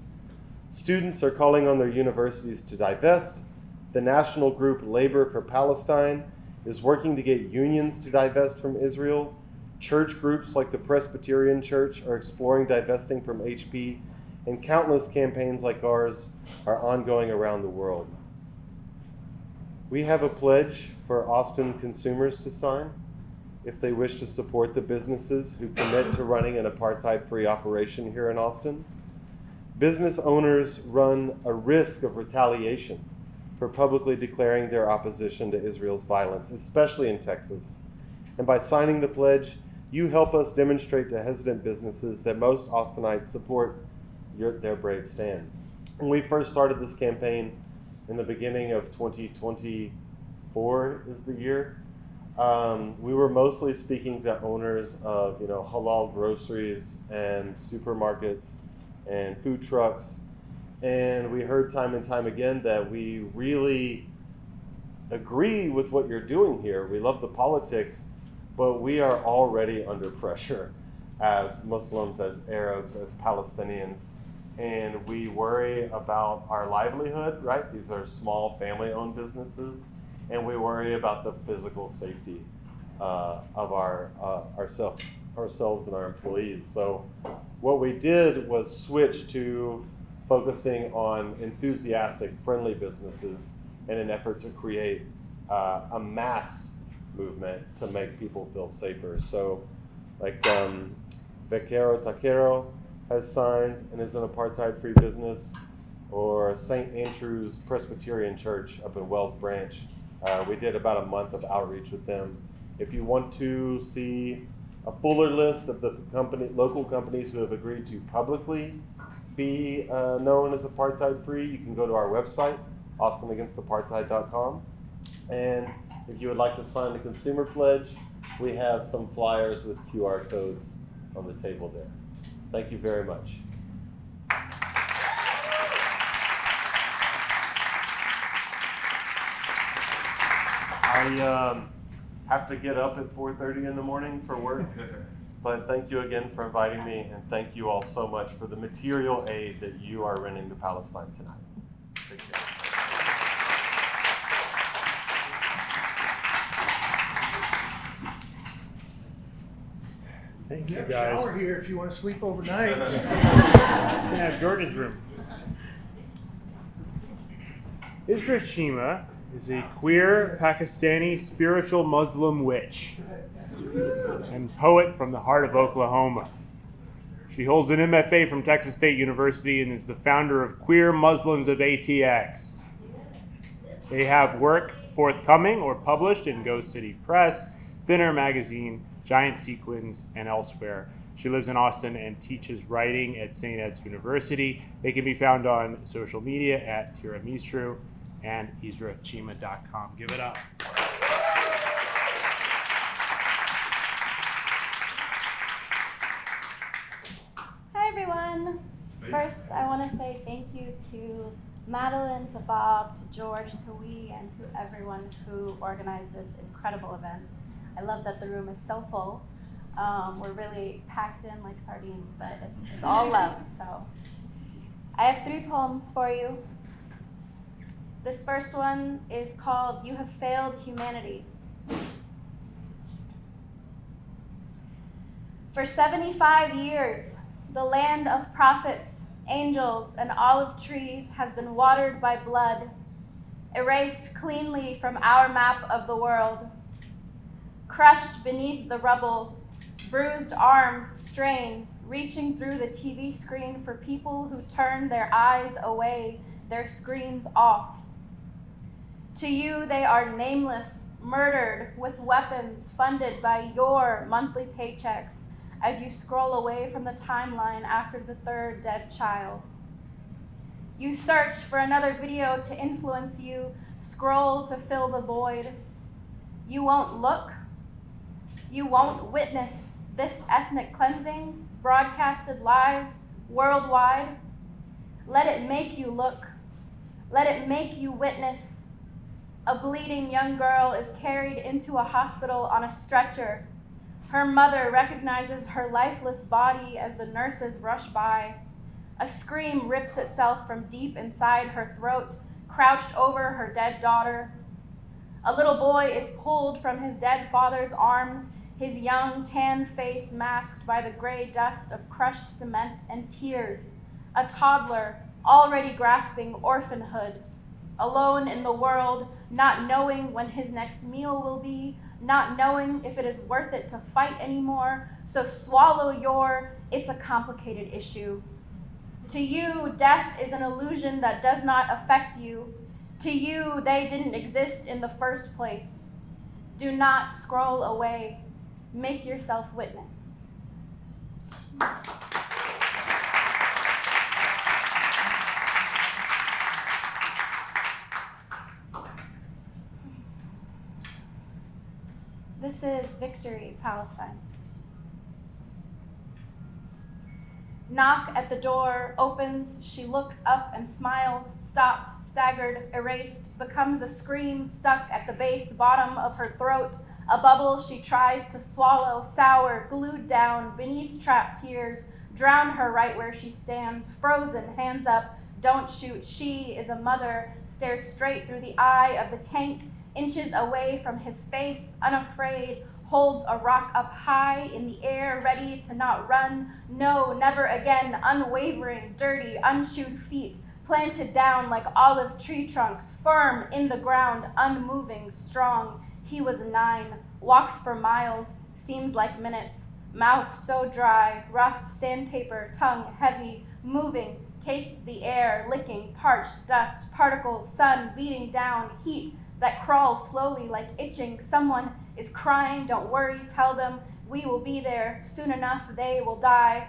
Students are calling on their universities to divest. The national group Labor for Palestine is working to get unions to divest from Israel. Church groups like the Presbyterian Church are exploring divesting from HP, and countless campaigns like ours are ongoing around the world. We have a pledge for Austin consumers to sign if they wish to support the businesses who commit to running an apartheid-free operation here in Austin. Business owners run a risk of retaliation for publicly declaring their opposition to Israel's violence, especially in Texas. And by signing the pledge, you help us demonstrate to hesitant businesses that most Austinites support their brave stand. When we first started this campaign in the beginning of 2024 is the year, we were mostly speaking to owners of halal groceries and supermarkets and food trucks. And we heard time and time again that we really agree with what you're doing here. We love the politics, but we are already under pressure as Muslims, as Arabs, as Palestinians. And we worry about our livelihood, right? These are small family-owned businesses. And we worry about the physical safety of ourselves and our employees. So what we did was switch to focusing on enthusiastic, friendly businesses in an effort to create a mass movement to make people feel safer. So like Vaquero Taquero has signed and is an apartheid-free business, or St. Andrew's Presbyterian Church up in Wells Branch. We did about a month of outreach with them. If you want to see a fuller list of the local companies who have agreed to publicly be known as apartheid-free, you can go to our website, austinagainstapartheid.com. And if you would like to sign the consumer pledge, we have some flyers with QR codes on the table there. Thank you very much. I have to get up at 4:30 in the morning for work, but thank you again for inviting me, and thank you all so much for the material aid that you are renting to Palestine tonight. Take care. Thank You you have a guys. shower here if you want to sleep overnight. You can have Jordan's room. Isra Cheema is a queer Pakistani spiritual Muslim witch and poet from the heart of Oklahoma. She holds an MFA from Texas State University and is the founder of Queer Muslims of ATX. They have work forthcoming or published in Ghost City Press, Thinner Magazine, Giant Sequins, and elsewhere. She lives in Austin and teaches writing at St. Ed's University. They can be found on social media at Tiramisu and IsraCheema.com. Give it up. Hi everyone. First, I want to say thank you to Madeline, to Bob, to George, to Kuih, and to everyone who organized this incredible event. I love that the room is so full. We're really packed in like sardines, but it's all love. So I have 3 poems for you. This first one is called You Have Failed Humanity. For 75 years, the land of prophets, angels, and olive trees has been watered by blood, erased cleanly from our map of the world. Crushed beneath the rubble, bruised arms strain, reaching through the TV screen for people who turn their eyes away, their screens off. To you, they are nameless, murdered with weapons funded by your monthly paychecks as you scroll away from the timeline after the third dead child. You search for another video to influence you, scroll to fill the void. You won't look. You won't witness this ethnic cleansing broadcasted live worldwide. Let it make you look. Let it make you witness. A bleeding young girl is carried into a hospital on a stretcher. Her mother recognizes her lifeless body as the nurses rush by. A scream rips itself from deep inside her throat, crouched over her dead daughter. A little boy is pulled from his dead father's arms, his young, tan face masked by the gray dust of crushed cement and tears. A toddler, already grasping orphanhood, alone in the world, not knowing when his next meal will be, not knowing if it is worth it to fight anymore. So swallow your, it's a complicated issue. To you, death is an illusion that does not affect you. To you, they didn't exist in the first place. Do not scroll away. Make yourself witness. This is Victory, Palestine. Knock at the door, opens, she looks up and smiles, stopped, staggered, erased, becomes a scream stuck at the base bottom of her throat, a bubble she tries to swallow, sour, glued down, beneath trapped tears, drown her right where she stands, frozen, hands up, don't shoot, she is a mother, stares straight through the eye of the tank, inches away from his face, unafraid, holds a rock up high in the air, ready to not run. No, never again, unwavering, dirty, unchewed feet, planted down like olive tree trunks, firm in the ground, unmoving, strong. He was 9, walks for miles, seems like minutes, mouth so dry, rough sandpaper, tongue heavy, moving, tastes the air, licking, parched dust, particles, sun beating down, heat that crawls slowly like itching. Someone is crying, don't worry, tell them, we will be there, soon enough they will die.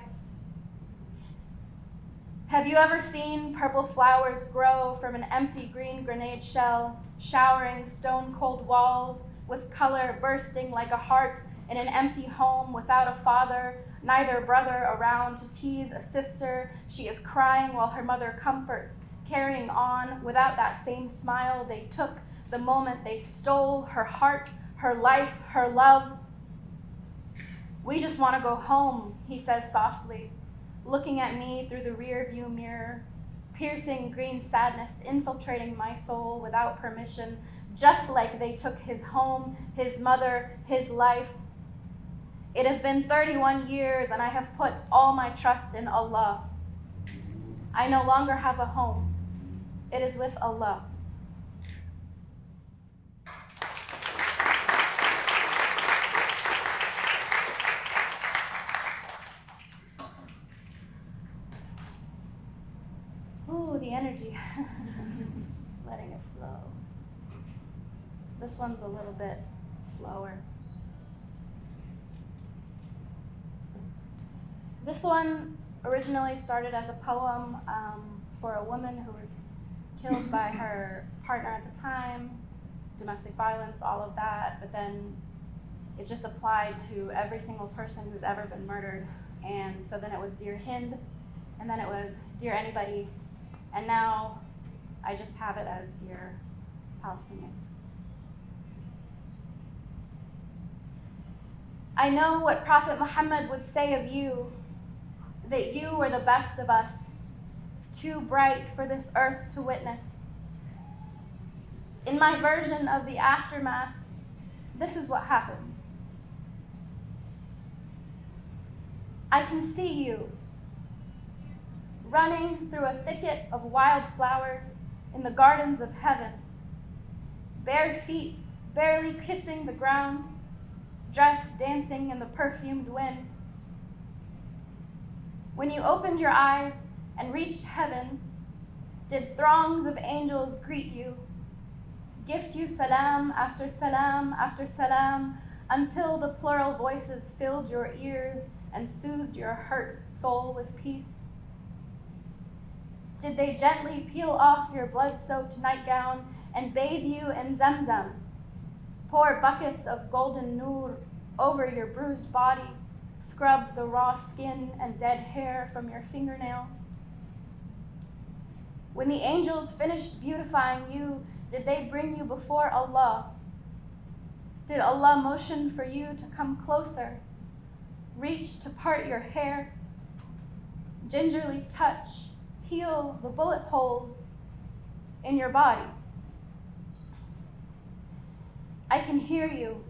Have you ever seen purple flowers grow from an empty green grenade shell, showering stone-cold walls with color bursting like a heart in an empty home without a father, neither brother around to tease a sister? She is crying while her mother comforts, carrying on without that same smile they took the moment they stole her heart, her life, her love. We just want to go home, he says softly, looking at me through the rear view mirror, piercing green sadness infiltrating my soul without permission, just like they took his home, his mother, his life. It has been 31 years and I have put all my trust in Allah. I no longer have a home. It is with Allah. Ooh, the energy. Letting it flow. This one's a little bit slower. This one originally started as a poem for a woman who was killed by her partner at the time, domestic violence, all of that, but then it just applied to every single person who's ever been murdered. And so then it was Dear Hind, and then it was Dear Anybody, and now I just have it as Dear Palestinians. I know what Prophet Muhammad would say of you, that you were the best of us, too bright for this earth to witness. In my version of the aftermath, this is what happens. I can see you running through a thicket of wildflowers in the gardens of heaven, bare feet barely kissing the ground, dress dancing in the perfumed wind. When you opened your eyes and reached heaven, did throngs of angels greet you? gift you salam after salam after salam, until the plural voices filled your ears and soothed your hurt soul with peace? Did they gently peel off your blood-soaked nightgown and bathe you in Zamzam? Pour buckets of golden nur over your bruised body, scrub the raw skin and dead hair from your fingernails? When the angels finished beautifying you, did they bring you before Allah? Did Allah motion for you to come closer, reach to part your hair, gingerly touch, heal the bullet holes in your body? I can hear you,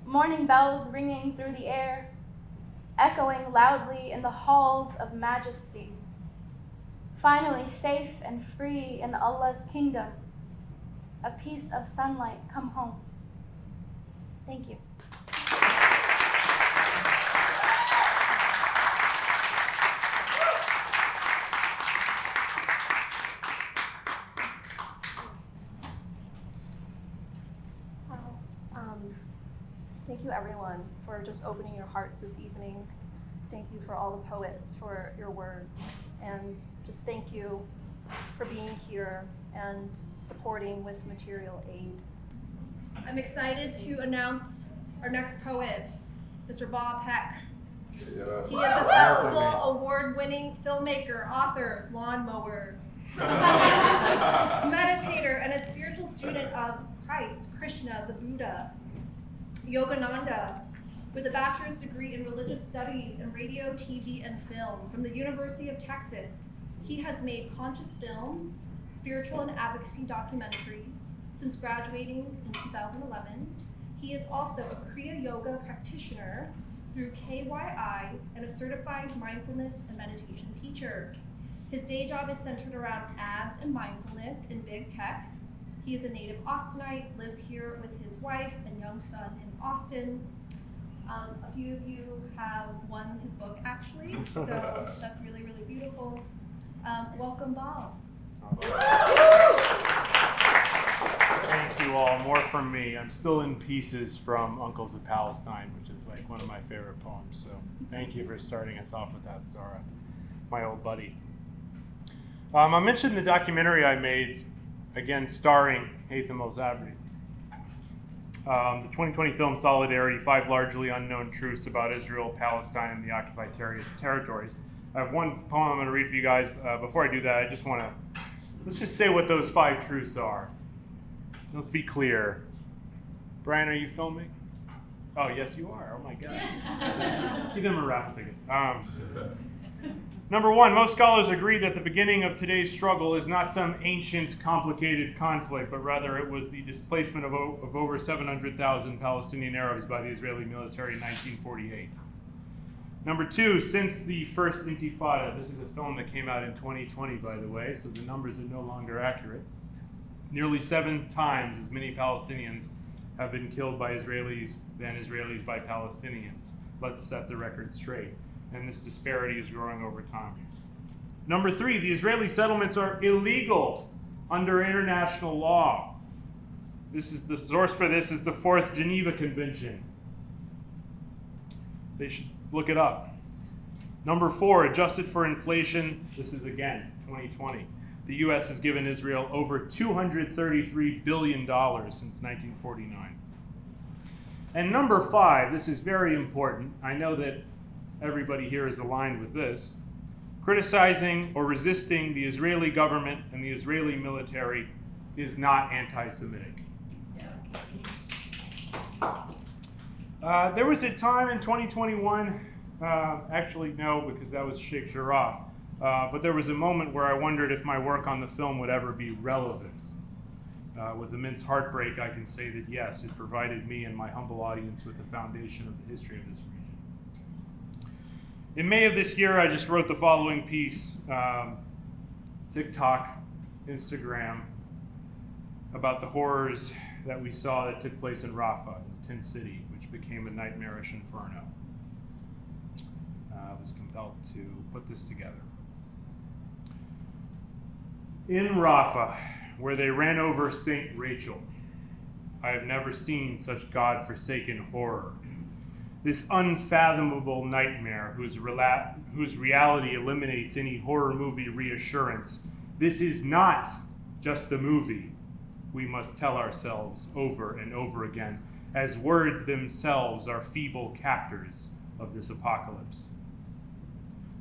morning bells ringing through the air, echoing loudly in the halls of majesty. Finally safe and free in Allah's kingdom, a piece of sunlight come home. Thank you. Thank you everyone for just opening your hearts this evening. Thank you for all the poets for your words, and just thank you for being here and supporting with material aid. I'm excited to announce our next poet, Mr. Bob Peck. He is a festival award-winning filmmaker, author, lawnmower, meditator, and a spiritual student of Christ, Krishna, the Buddha, Yogananda, with a bachelor's degree in religious studies in radio, TV, and film from the University of Texas. He has made conscious films, spiritual and advocacy documentaries since graduating in 2011. He is also a Kriya Yoga practitioner through KYI and a certified mindfulness and meditation teacher. His day job is centered around ads and mindfulness in big tech. He is a native Austinite, lives here with his wife and young son in Austin. A few of you have won his book, actually, so that's really, really beautiful. Welcome, Bob. Thank you all. More from me. I'm still in pieces from Uncles of Palestine, which is like one of my favorite poems. So thank you for starting us off with that, Sara, my old buddy. I mentioned the documentary I made, again starring Haitham El-Zabri. The 2020 film Solidarity, 5 largely unknown truths about Israel, Palestine, and the occupied territories. I have one poem I'm going to read for you guys. Before I do that, I just want to, let's just say what those 5 truths are. Let's be clear. Brian, are you filming? Oh, yes, you are. Oh, my God. Give them a raffle ticket. Number 1, most scholars agree that the beginning of today's struggle is not some ancient, complicated conflict, but rather it was the displacement of over 700,000 Palestinian Arabs by the Israeli military in 1948. Number 2, since the first Intifada, this is a film that came out in 2020, by the way, so the numbers are no longer accurate, nearly 7 times as many Palestinians have been killed by Israelis than Israelis by Palestinians. Let's set the record straight. And this disparity is growing over time. Number 3, the Israeli settlements are illegal under international law. This is the source for this is the 4th Geneva Convention. They should look it up. Number 4, adjusted for inflation, this is again 2020. The U.S. has given Israel over $233 billion since 1949. And number 5, this is very important. I know that everybody here is aligned with this. Criticizing or resisting the Israeli government and the Israeli military is not anti-Semitic. There was a time in 2021, actually no, because that was Sheikh Jarrah, but there was a moment where I wondered if my work on the film would ever be relevant. With immense heartbreak, I can say that yes, it provided me and my humble audience with the foundation of the history of this region. In May of this year, I just wrote the following piece, TikTok, Instagram, about the horrors that we saw that took place in Rafah, the tent city, which became a nightmarish inferno. I was compelled to put this together. In Rafah, where they ran over St. Rachel. I have never seen such God-forsaken horror. This unfathomable nightmare whose reality eliminates any horror movie reassurance. This is not just a movie, we must tell ourselves over and over again, as words themselves are feeble captors of this apocalypse.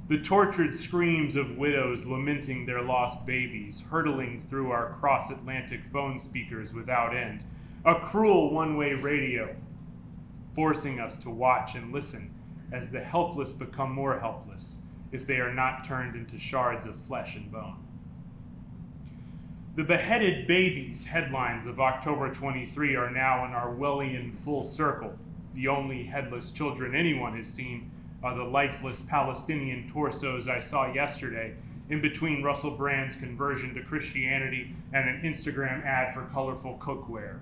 The tortured screams of widows lamenting their lost babies, hurtling through our cross-Atlantic phone speakers without end. A cruel one-way radio, forcing us to watch and listen as the helpless become more helpless if they are not turned into shards of flesh and bone. The beheaded babies headlines of October 23 are now in our Orwellian full circle. The only headless children anyone has seen are the lifeless Palestinian torsos I saw yesterday in between Russell Brand's conversion to Christianity and an Instagram ad for colorful cookware.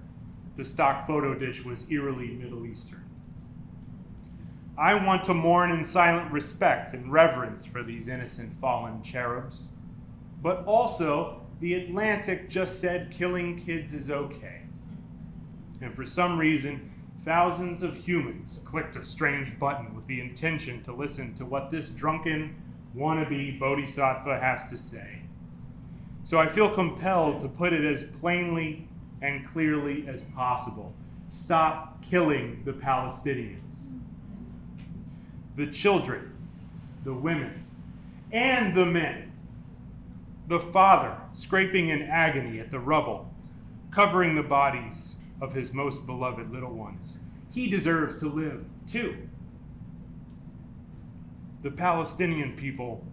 The stock photo dish was eerily Middle Eastern. I want to mourn in silent respect and reverence for these innocent fallen cherubs. But also, the Atlantic just said killing kids is okay. And for some reason, thousands of humans clicked a strange button with the intention to listen to what this drunken, wannabe bodhisattva has to say. So I feel compelled to put it as plainly and clearly as possible. Stop killing the Palestinians. The children, the women, and the men. The father scraping in agony at the rubble, covering the bodies of his most beloved little ones. He deserves to live, too. The Palestinian people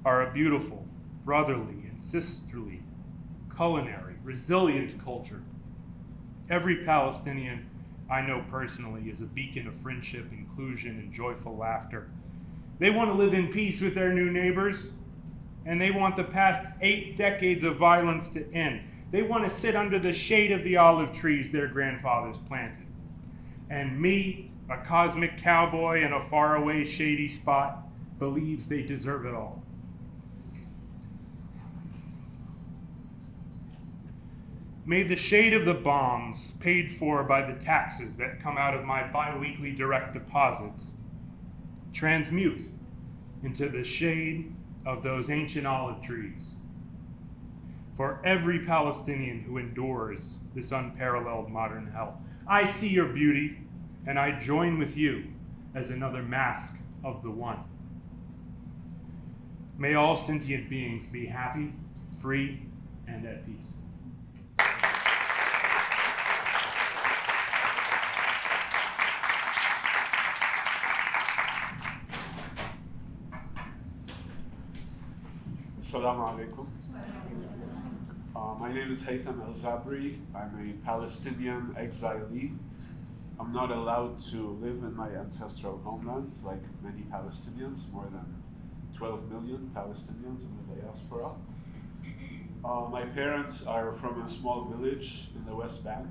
are a beautiful, brotherly, and sisterly, culinary, resilient culture. Every Palestinian I know personally is a beacon of friendship, inclusion, and joyful laughter. They want to live in peace with their new neighbors, and they want the past 8 decades of violence to end. They want to sit under the shade of the olive trees their grandfathers planted. And me, a cosmic cowboy in a faraway shady spot, believes they deserve it all. May the shade of the bombs, paid for by the taxes that come out of my bi-weekly direct deposits, transmute into the shade of those ancient olive trees. For every Palestinian who endures this unparalleled modern hell, I see your beauty, and I join with you as another mask of the one. May all sentient beings be happy, free, and at peace. Assalamu alaikum. My name is Haytham El-Zabri. I'm a Palestinian exilee. I'm not allowed to live in my ancestral homeland like many Palestinians, more than 12 million Palestinians in the diaspora. My parents are from a small village in the West Bank.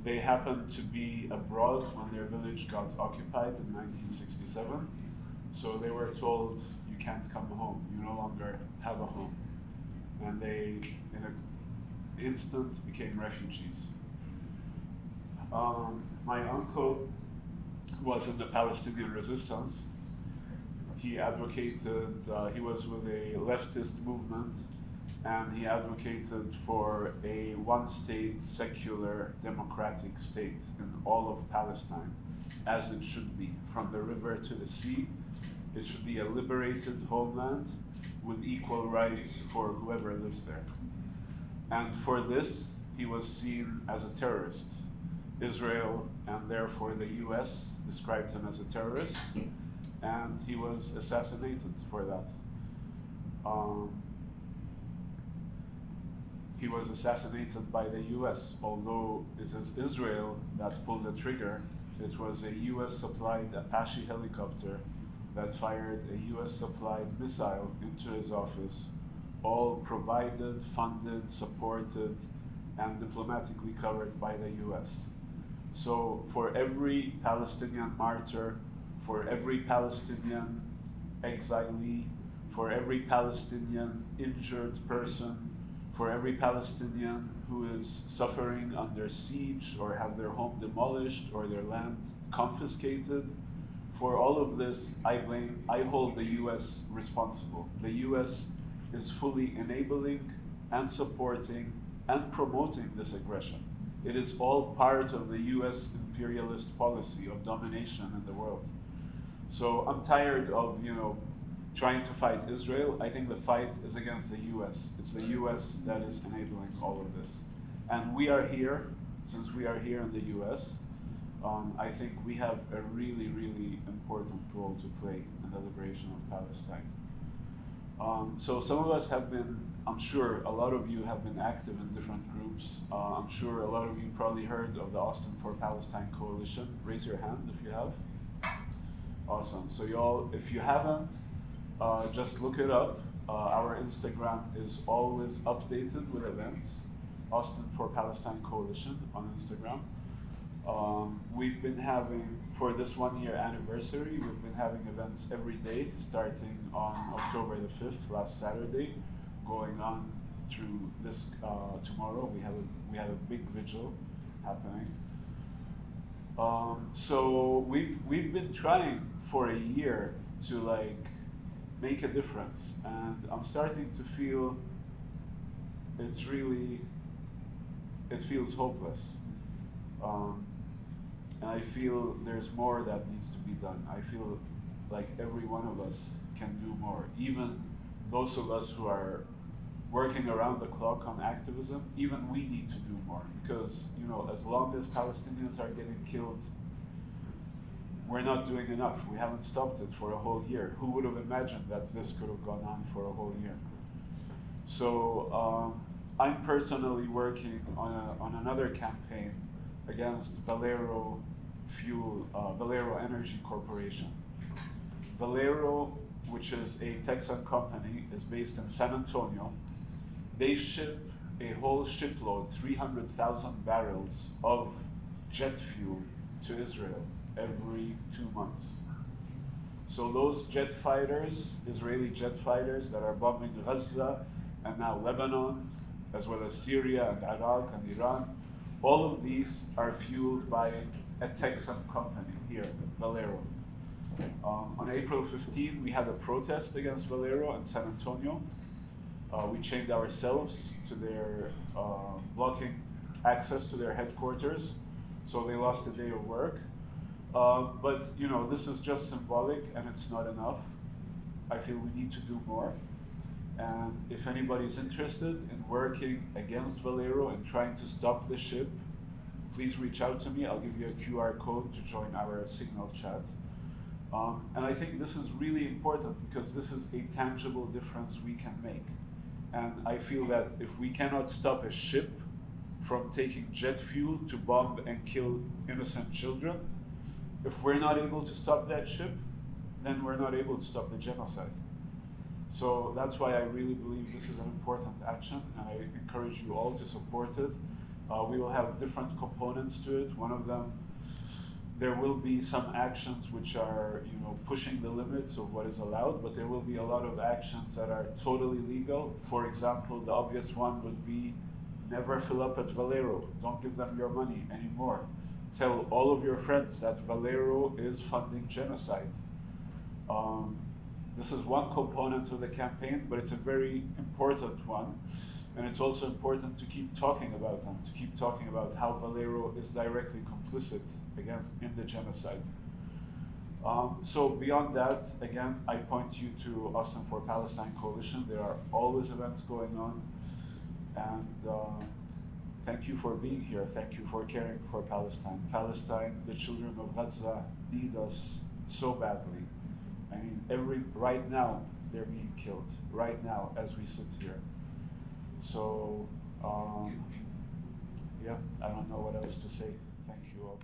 They happened to be abroad when their village got occupied in 1967. So they were told, you can't come home, you no longer have a home. And they, in an instant, became refugees. My uncle was in the Palestinian resistance. He advocated, he was with a leftist movement, and he advocated for a one-state, secular, democratic state in all of Palestine, as it should be, from the river to the sea. It should be a liberated homeland with equal rights for whoever lives there. And for this, he was seen as a terrorist. Israel, and therefore the US, described him as a terrorist, and he was assassinated for that. He was assassinated by the US, although it is Israel that pulled the trigger. It was a US-supplied Apache helicopter that fired a US-supplied missile into his office, all provided, funded, supported, and diplomatically covered by the US. So for every Palestinian martyr, for every Palestinian exilee, for every Palestinian injured person, for every Palestinian who is suffering under siege or have their home demolished or their land confiscated. For all of this, I hold the US responsible. The US is fully enabling and supporting and promoting this aggression. It is all part of the US imperialist policy of domination in the world. So I'm tired of, trying to fight Israel. I think the fight is against the US. It's the US that is enabling all of this. And we are here, since we are here in the US, I think we have a really, really important role to play in the liberation of Palestine. So some of us have been, I'm sure a lot of you have been active in different groups. I'm sure a lot of you probably heard of the Austin for Palestine Coalition. Raise your hand if you have. Awesome. So y'all, if you haven't, just look it up. Our Instagram is always updated with events. Austin for Palestine Coalition on Instagram. We've been having, for this 1 year anniversary, we've been having events every day, starting on October the 5th, last Saturday, going on through this tomorrow. We have a big vigil happening. So we've been trying for a year to make a difference, and I'm starting to feel it feels hopeless. And I feel there's more that needs to be done. I feel like every one of us can do more. Even those of us who are working around the clock on activism, even we need to do more. Because, as long as Palestinians are getting killed, we're not doing enough. We haven't stopped it for a whole year. Who would have imagined that this could have gone on for a whole year? So I'm personally working on another campaign against Valero Energy Corporation. Valero, which is a Texan company, is based in San Antonio. They ship a whole shipload, 300,000 barrels of jet fuel to Israel every 2 months. So those jet fighters, Israeli jet fighters that are bombing Gaza and now Lebanon, as well as Syria and Iraq and Iran, all of these are fueled by a Texan company here, Valero. On April 15, we had a protest against Valero in San Antonio. We chained ourselves to their blocking access to their headquarters, so they lost a day of work. But this is just symbolic, and it's not enough. I feel we need to do more. And if anybody's interested in working against Valero and trying to stop the ship, please reach out to me. I'll give you a QR code to join our Signal chat. And I think this is really important because this is a tangible difference we can make. And I feel that if we cannot stop a ship from taking jet fuel to bomb and kill innocent children, if we're not able to stop that ship, then we're not able to stop the genocide. So that's why I really believe this is an important action, and I encourage you all to support it. We will have different components to it. One of them, there will be some actions which are, pushing the limits of what is allowed, but there will be a lot of actions that are totally legal. For example, the obvious one would be never fill up at Valero. Don't give them your money anymore. Tell all of your friends that Valero is funding genocide. This is one component of the campaign, but it's a very important one. And it's also important to keep talking about them, to keep talking about how Valero is directly complicit in the genocide. So beyond that, again, I point you to Austin for Palestine Coalition. There are always events going on. And thank you for being here. Thank you for caring for Palestine. Palestine, the children of Gaza need us so badly. I mean, right now, they're being killed, right now, as we sit here. So, yeah, I don't know what else to say. Thank you all.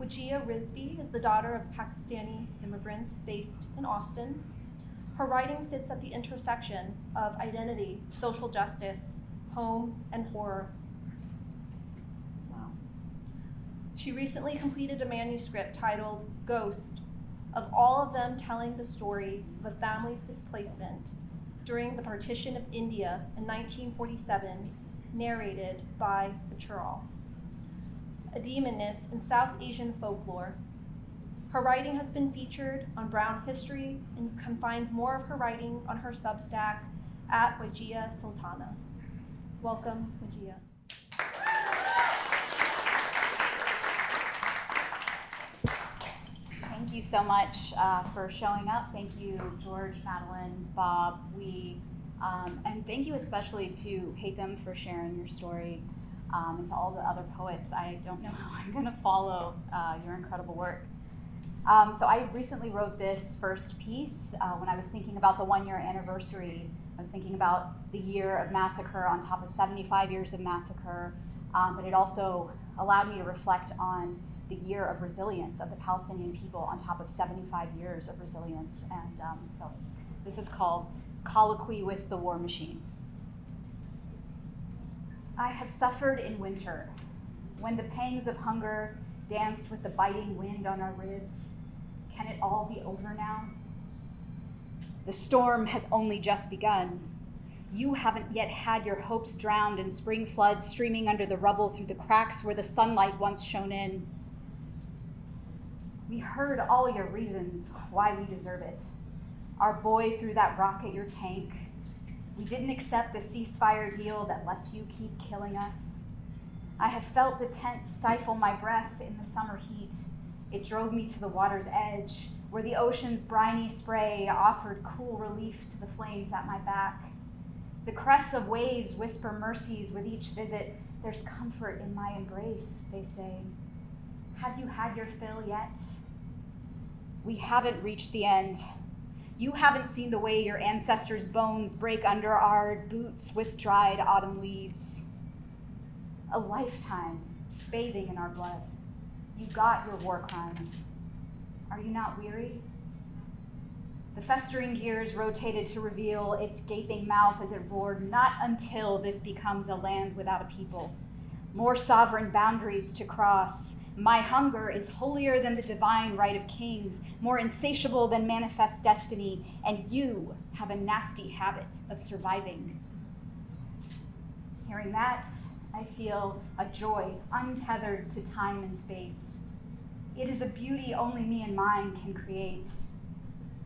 Wajia Rizvi is the daughter of Pakistani immigrants based in Austin. Her writing sits at the intersection of identity, social justice, home, and horror. Wow. She recently completed a manuscript titled Ghost, of all of them telling the story of a family's displacement during the partition of India in 1947, narrated by Bachurall, a demoness in South Asian folklore. Her writing has been featured on Brown History, and you can find more of her writing on her Substack at Wajia Sultana. Welcome, Wajia. Thank you so much for showing up. Thank you, George, Madeline, Bob, and thank you especially to Haitham for sharing your story, and to all the other poets. I don't know how I'm going to follow your incredible work. So I recently wrote this first piece when I was thinking about the 1-year anniversary. I was thinking about the year of massacre on top of 75 years of massacre, but it also allowed me to reflect on the year of resilience of the Palestinian people on top of 75 years of resilience. And so this is called Colloquy with the War Machine. I have suffered in winter, when the pangs of hunger danced with the biting wind on our ribs. Can it all be over now? The storm has only just begun. You haven't yet had your hopes drowned in spring floods streaming under the rubble through the cracks where the sunlight once shone in. We heard all your reasons why we deserve it. Our boy threw that rock at your tank. We didn't accept the ceasefire deal that lets you keep killing us. I have felt the tent stifle my breath in the summer heat. It drove me to the water's edge, where the ocean's briny spray offered cool relief to the flames at my back. The crests of waves whisper mercies with each visit. There's comfort in my embrace, they say. Have you had your fill yet? We haven't reached the end. You haven't seen the way your ancestors' bones break under our boots with dried autumn leaves. A lifetime bathing in our blood. You got your war crimes. Are you not weary? The festering gears rotated to reveal its gaping mouth as it roared, not until this becomes a land without a people. More sovereign boundaries to cross. My hunger is holier than the divine right of kings, more insatiable than manifest destiny, and you have a nasty habit of surviving. Hearing that, I feel a joy untethered to time and space. It is a beauty only me and mine can create.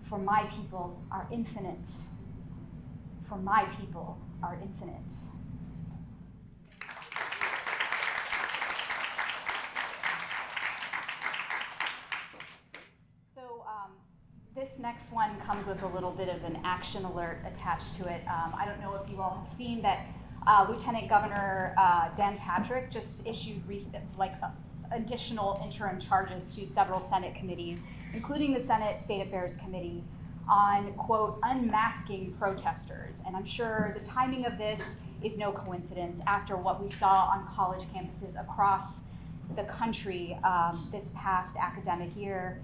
For my people are infinite. For my people are infinite. This next one comes with a little bit of an action alert attached to it. I don't know if you all have seen that Lieutenant Governor Dan Patrick just issued additional interim charges to several Senate committees, including the Senate State Affairs Committee, on, quote, unmasking protesters. And I'm sure the timing of this is no coincidence after what we saw on college campuses across the country this past academic year.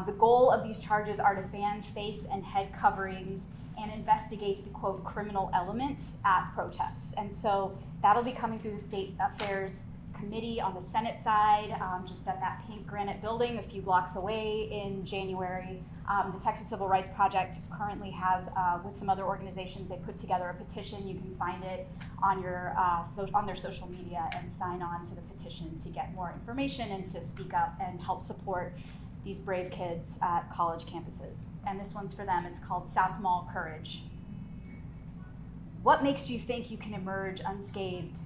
The goal of these charges are to ban face and head coverings and investigate the, quote, criminal element at protests. And so that'll be coming through the State Affairs Committee on the Senate side, just at that pink granite building a few blocks away in January. The Texas Civil Rights Project currently has, with some other organizations, they put together a petition. You can find it on your on their social media and sign on to the petition to get more information and to speak up and help support these brave kids at college campuses. And this one's for them. It's called South Mall Courage. What makes you think you can emerge unscathed?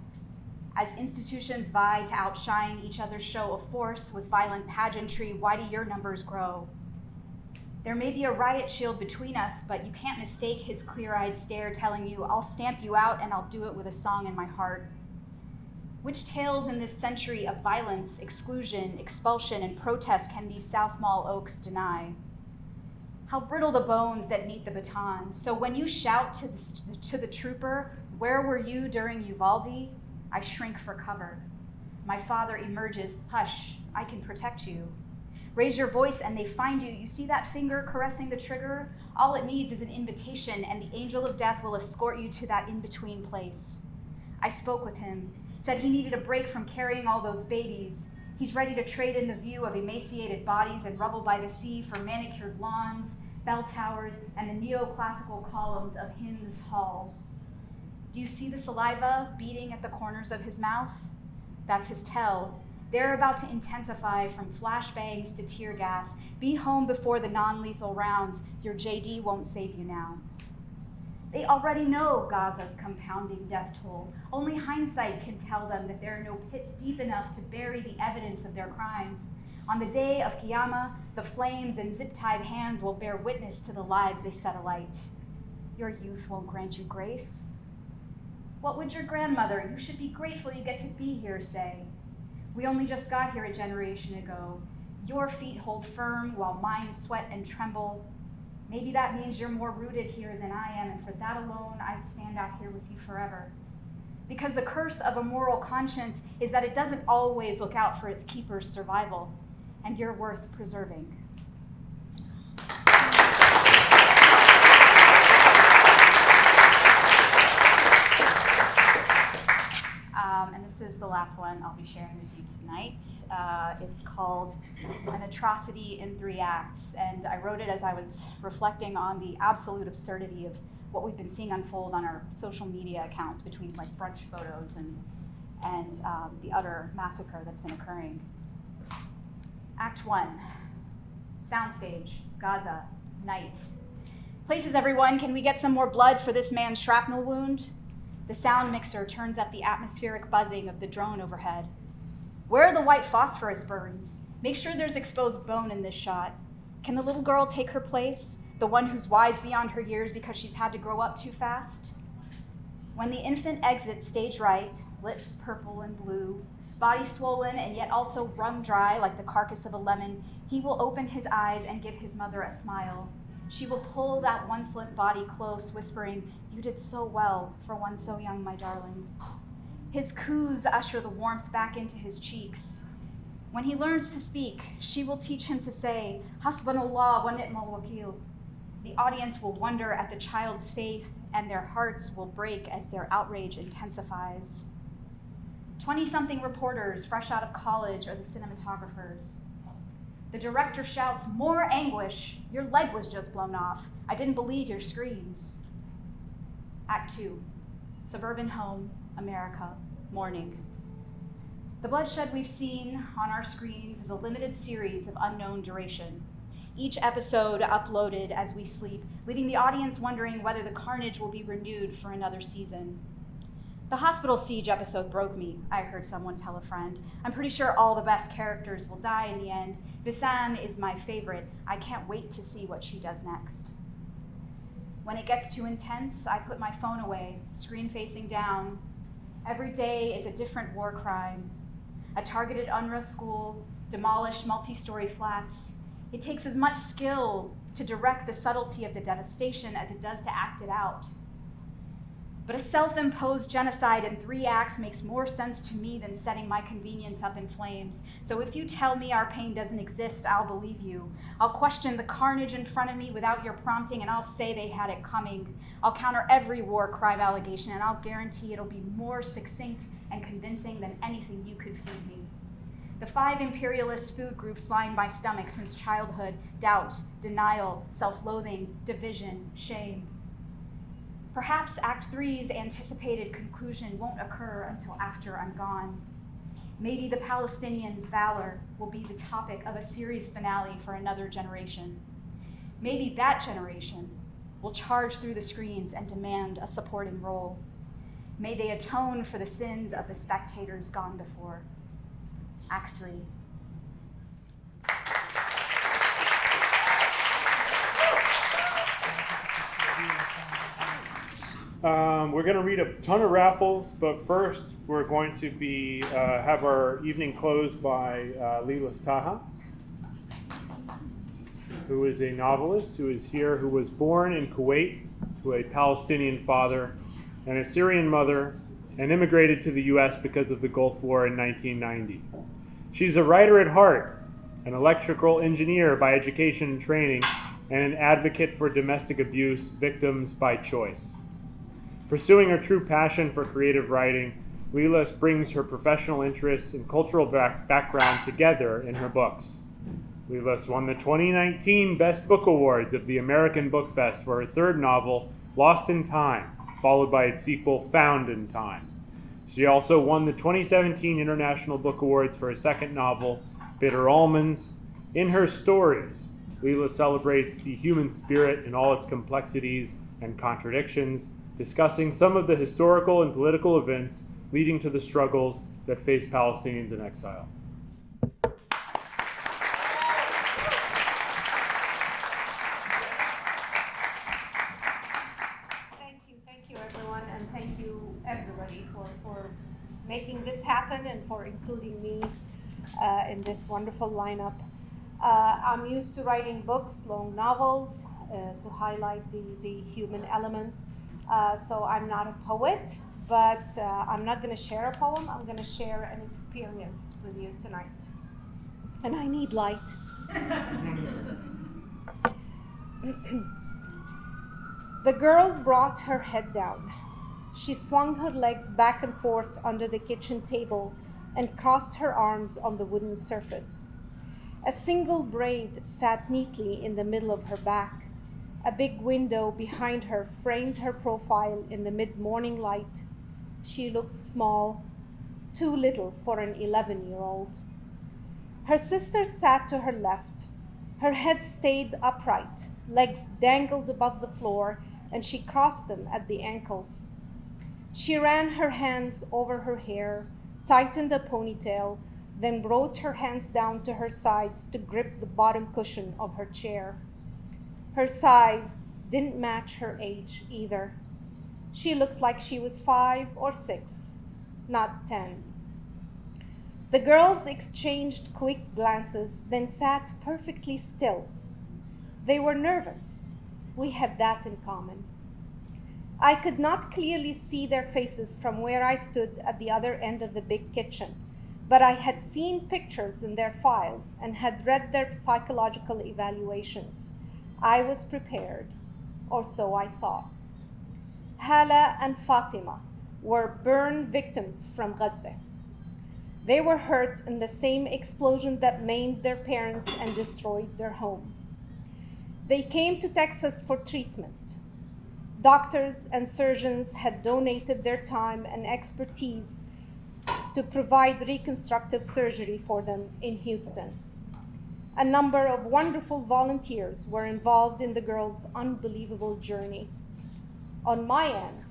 As institutions vie to outshine each other's show of force with violent pageantry, why do your numbers grow? There may be a riot shield between us, but you can't mistake his clear-eyed stare telling you, I'll stamp you out and I'll do it with a song in my heart. Which tales in this century of violence, exclusion, expulsion, and protest can these South Mall oaks deny? How brittle the bones that meet the baton. So when you shout to the trooper, where were you during Uvalde? I shrink for cover. My father emerges, hush, I can protect you. Raise your voice and they find you. You see that finger caressing the trigger? All it needs is an invitation and the angel of death will escort you to that in-between place. I spoke with him, said he needed a break from carrying all those babies. He's ready to trade in the view of emaciated bodies and rubble by the sea for manicured lawns, bell towers, and the neoclassical columns of Hinds Hall. Do you see the saliva beating at the corners of his mouth? That's his tell. They're about to intensify from flashbangs to tear gas. Be home before the non-lethal rounds. Your JD won't save you now. They already know Gaza's compounding death toll. Only hindsight can tell them that there are no pits deep enough to bury the evidence of their crimes. On the day of Qiyamah, the flames and zip-tied hands will bear witness to the lives they set alight. Your youth won't grant you grace. What would your grandmother, you should be grateful you get to be here, say? We only just got here a generation ago. Your feet hold firm while mine sweat and tremble. Maybe that means you're more rooted here than I am, and for that alone, I'd stand out here with you forever. Because the curse of a moral conscience is that it doesn't always look out for its keeper's survival, and you're worth preserving. And this is the last one I'll be sharing with you tonight. It's called An Atrocity in 3 Acts, and I wrote it as I was reflecting on the absolute absurdity of what we've been seeing unfold on our social media accounts between like brunch photos and the utter massacre that's been occurring. Act 1, soundstage, Gaza, night. Places everyone, can we get some more blood for this man's shrapnel wound? The sound mixer turns up the atmospheric buzzing of the drone overhead. Where are the white phosphorus burns? Make sure there's exposed bone in this shot. Can the little girl take her place? The one who's wise beyond her years because she's had to grow up too fast? When the infant exits stage right, lips purple and blue, body swollen and yet also wrung dry like the carcass of a lemon, he will open his eyes and give his mother a smile. She will pull that once limp body close, whispering, "You did so well for one so young, my darling." His coos usher the warmth back into his cheeks. When he learns to speak, she will teach him to say, "Hasbunallah wa ni'mal wakil." The audience will wonder at the child's faith, and their hearts will break as their outrage intensifies. 20-something reporters fresh out of college are the cinematographers. The director shouts, "More anguish! Your leg was just blown off. I didn't believe your screams." Act 2, suburban home, America, morning. The bloodshed we've seen on our screens is a limited series of unknown duration. Each episode uploaded as we sleep, leaving the audience wondering whether the carnage will be renewed for another season. The hospital siege episode broke me, I heard someone tell a friend. I'm pretty sure all the best characters will die in the end. Bisan is my favorite. I can't wait to see what she does next. When it gets too intense, I put my phone away, screen facing down. Every day is a different war crime. A targeted UNRWA school, demolished multi-story flats. It takes as much skill to direct the subtlety of the devastation as it does to act it out. But a self-imposed genocide in 3 acts makes more sense to me than setting my convenience up in flames. So if you tell me our pain doesn't exist, I'll believe you. I'll question the carnage in front of me without your prompting, and I'll say they had it coming. I'll counter every war crime allegation, and I'll guarantee it'll be more succinct and convincing than anything you could feed me. The 5 imperialist food groups line my stomach since childhood: doubt, denial, self-loathing, division, shame. Perhaps Act 3's anticipated conclusion won't occur until after I'm gone. Maybe the Palestinians' valor will be the topic of a series finale for another generation. Maybe that generation will charge through the screens and demand a supporting role. May they atone for the sins of the spectators gone before. Act 3. We're going to read a ton of raffles, but first we're going to have our evening closed by Lilas Taha, who is a novelist who is here, who was born in Kuwait to a Palestinian father and a Syrian mother, and immigrated to the U.S. because of the Gulf War in 1990. She's a writer at heart, an electrical engineer by education and training, and an advocate for domestic abuse victims by choice. Pursuing her true passion for creative writing, Leela brings her professional interests and cultural background together in her books. Leela won the 2019 Best Book Awards of the American Book Fest for her third novel, Lost in Time, followed by its sequel, Found in Time. She also won the 2017 International Book Awards for her second novel, Bitter Almonds. In her stories, Leela celebrates the human spirit in all its complexities and contradictions, discussing some of the historical and political events leading to the struggles that face Palestinians in exile. Thank you everyone, and thank you everybody for making this happen and for including me in this wonderful lineup. I'm used to writing books, long novels, to highlight the human element. So I'm not a poet, but I'm not going to share a poem. I'm going to share an experience with you tonight. And I need light. The girl brought her head down. She swung her legs back and forth under the kitchen table and crossed her arms on the wooden surface. A single braid sat neatly in the middle of her back. A big window behind her framed her profile in the mid-morning light. She looked small, too little for an 11-year-old. Her sister sat to her left. Her head stayed upright, legs dangled above the floor, and she crossed them at the ankles. She ran her hands over her hair, tightened a ponytail, then brought her hands down to her sides to grip the bottom cushion of her chair. Her size didn't match her age either. She looked like she was 5 or 6, not 10. The girls exchanged quick glances, then sat perfectly still. They were nervous. We had that in common. I could not clearly see their faces from where I stood at the other end of the big kitchen, but I had seen pictures in their files and had read their psychological evaluations. I was prepared, or so I thought. Hala and Fatima were burn victims from Gaza. They were hurt in the same explosion that maimed their parents and destroyed their home. They came to Texas for treatment. Doctors and surgeons had donated their time and expertise to provide reconstructive surgery for them in Houston. A number of wonderful volunteers were involved in the girls' unbelievable journey. On my end,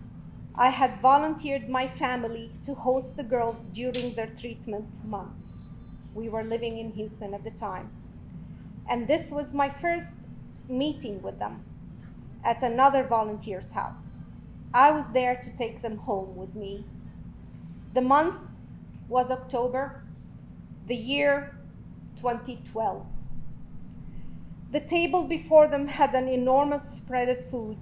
I had volunteered my family to host the girls during their treatment months. We were living in Houston at the time. And this was my first meeting with them at another volunteer's house. I was there to take them home with me. The month was October, the year 2012. The table before them had an enormous spread of food: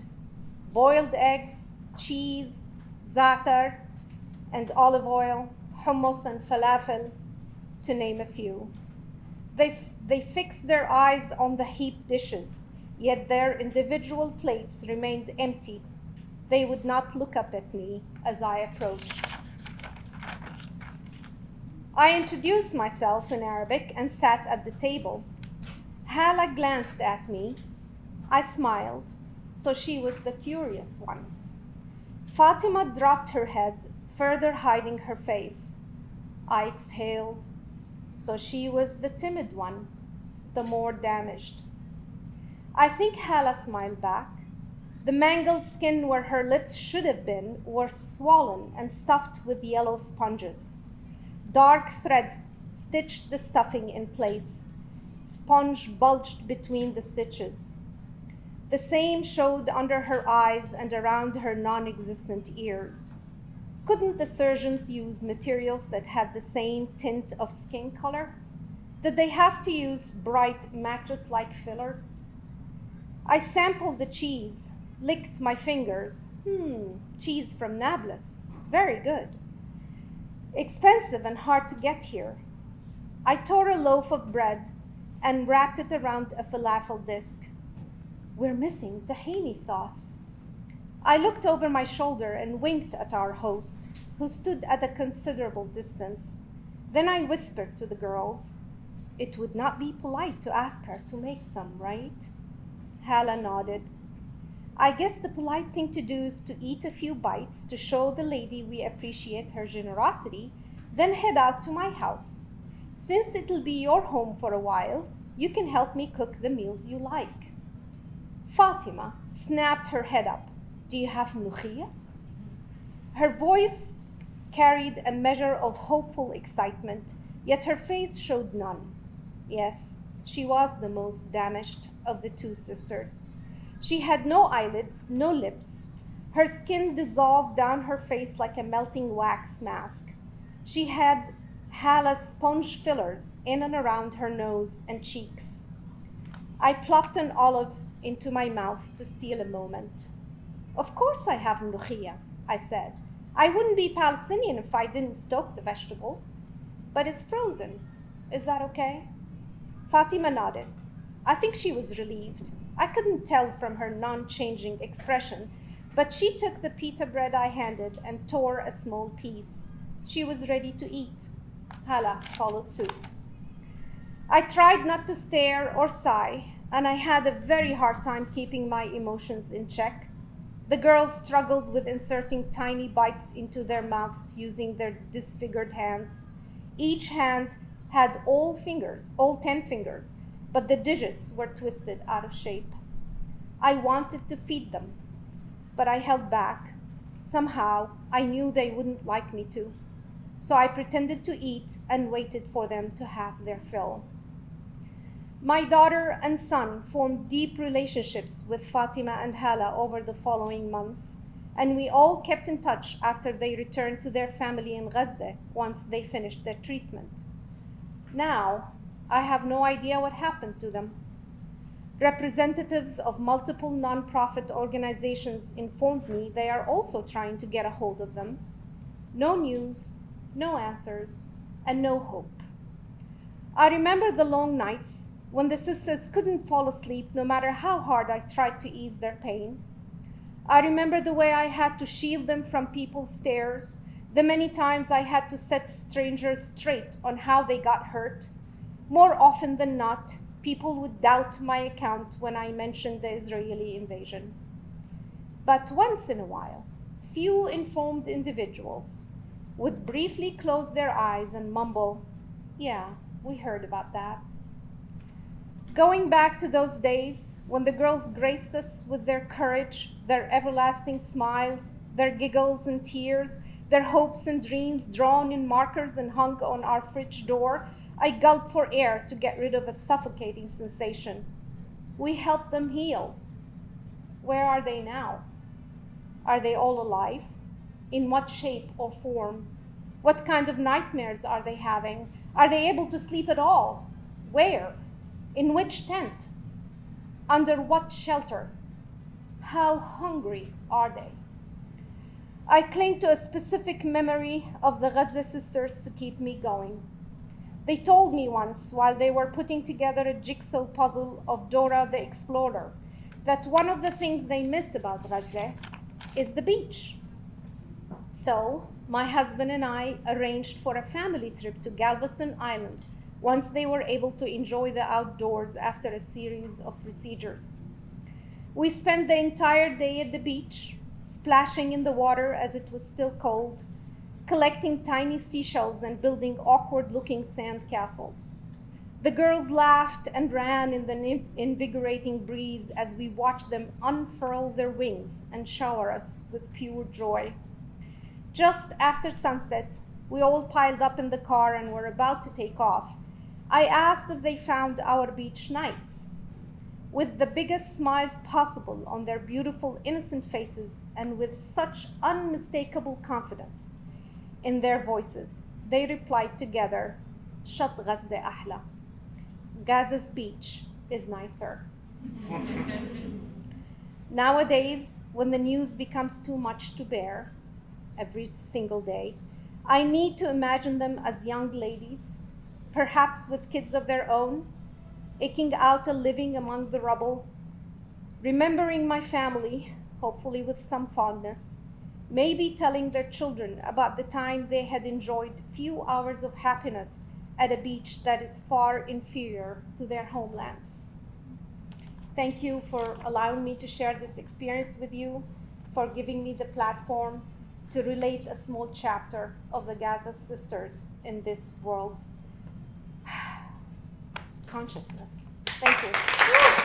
boiled eggs, cheese, za'atar, and olive oil, hummus and falafel, to name a few. They fixed their eyes on the heaped dishes, yet their individual plates remained empty. They would not look up at me as I approached. I introduced myself in Arabic and sat at the table. Hala glanced at me. I smiled, so she was the curious one. Fatima dropped her head, further hiding her face. I exhaled, so she was the timid one, the more damaged. I think Hala smiled back. The mangled skin where her lips should have been were swollen and stuffed with yellow sponges. Dark thread stitched the stuffing in place. Sponge bulged between the stitches. The same showed under her eyes and around her non-existent ears. Couldn't the surgeons use materials that had the same tint of skin color? Did they have to use bright mattress-like fillers? I sampled the cheese, licked my fingers. Cheese from Nablus. Very good. Expensive and hard to get here. I tore a loaf of bread and wrapped it around a falafel disc. We're missing tahini sauce. I looked over my shoulder and winked at our host, who stood at a considerable distance. Then I whispered to the girls, "It would not be polite to ask her to make some, right?" Hala nodded. "I guess the polite thing to do is to eat a few bites to show the lady we appreciate her generosity, then head out to my house. Since it'll be your home for a while, you can help me cook the meals you like." Fatima snapped her head up. "Do you have mlukhiyah?" Her voice carried a measure of hopeful excitement, yet her face showed none. Yes, she was the most damaged of the two sisters. She had no eyelids, no lips. Her skin dissolved down her face like a melting wax mask. She had Hala's sponge fillers in and around her nose and cheeks. I plopped an olive into my mouth to steal a moment. "Of course I have mlukhiyah," I said. "I wouldn't be Palestinian if I didn't stoke the vegetable. But it's frozen. Is that okay?" Fatima nodded. I think she was relieved. I couldn't tell from her non-changing expression, but she took the pita bread I handed and tore a small piece. She was ready to eat. Hala followed suit. I tried not to stare or sigh, and I had a very hard time keeping my emotions in check. The girls struggled with inserting tiny bites into their mouths using their disfigured hands. Each hand had all 10 fingers, but the digits were twisted out of shape. I wanted to feed them, but I held back. Somehow, I knew they wouldn't like me to. So I pretended to eat and waited for them to have their fill. My daughter and son formed deep relationships with Fatima and Hala over the following months, and we all kept in touch after they returned to their family in Gaza once they finished their treatment. Now, I have no idea what happened to them. Representatives of multiple nonprofit organizations informed me they are also trying to get a hold of them. No news, no answers, and no hope. I remember the long nights when the sisters couldn't fall asleep no matter how hard I tried to ease their pain. I remember the way I had to shield them from people's stares, the many times I had to set strangers straight on how they got hurt. More often than not, people would doubt my account when I mentioned the Israeli invasion. But once in a while, few informed individuals would briefly close their eyes and mumble, "Yeah, we heard about that." Going back to those days when the girls graced us with their courage, their everlasting smiles, their giggles and tears, their hopes and dreams drawn in markers and hung on our fridge door, I gulped for air to get rid of a suffocating sensation. We helped them heal. Where are they now? Are they all alive? In what shape or form? What kind of nightmares are they having? Are they able to sleep at all? Where? In which tent? Under what shelter? How hungry are they? I cling to a specific memory of the Gaza sisters to keep me going. They told me once, while they were putting together a jigsaw puzzle of Dora the Explorer, that one of the things they miss about Gaza is the beach. So, my husband and I arranged for a family trip to Galveston Island once they were able to enjoy the outdoors after a series of procedures. We spent the entire day at the beach, splashing in the water as it was still cold, collecting tiny seashells and building awkward-looking sand castles. The girls laughed and ran in the invigorating breeze as we watched them unfurl their wings and shower us with pure joy. Just after sunset, we all piled up in the car and were about to take off. I asked if they found our beach nice. With the biggest smiles possible on their beautiful, innocent faces and with such unmistakable confidence in their voices, they replied together, "Shat Gaza ahla." Gaza's beach is nicer. Nowadays, when the news becomes too much to bear every single day, I need to imagine them as young ladies, perhaps with kids of their own, eking out a living among the rubble, remembering my family, hopefully with some fondness, maybe telling their children about the time they had enjoyed few hours of happiness at a beach that is far inferior to their homelands. Thank you for allowing me to share this experience with you, for giving me the platform to relate a small chapter of the Gaza sisters in this world's consciousness. Thank you.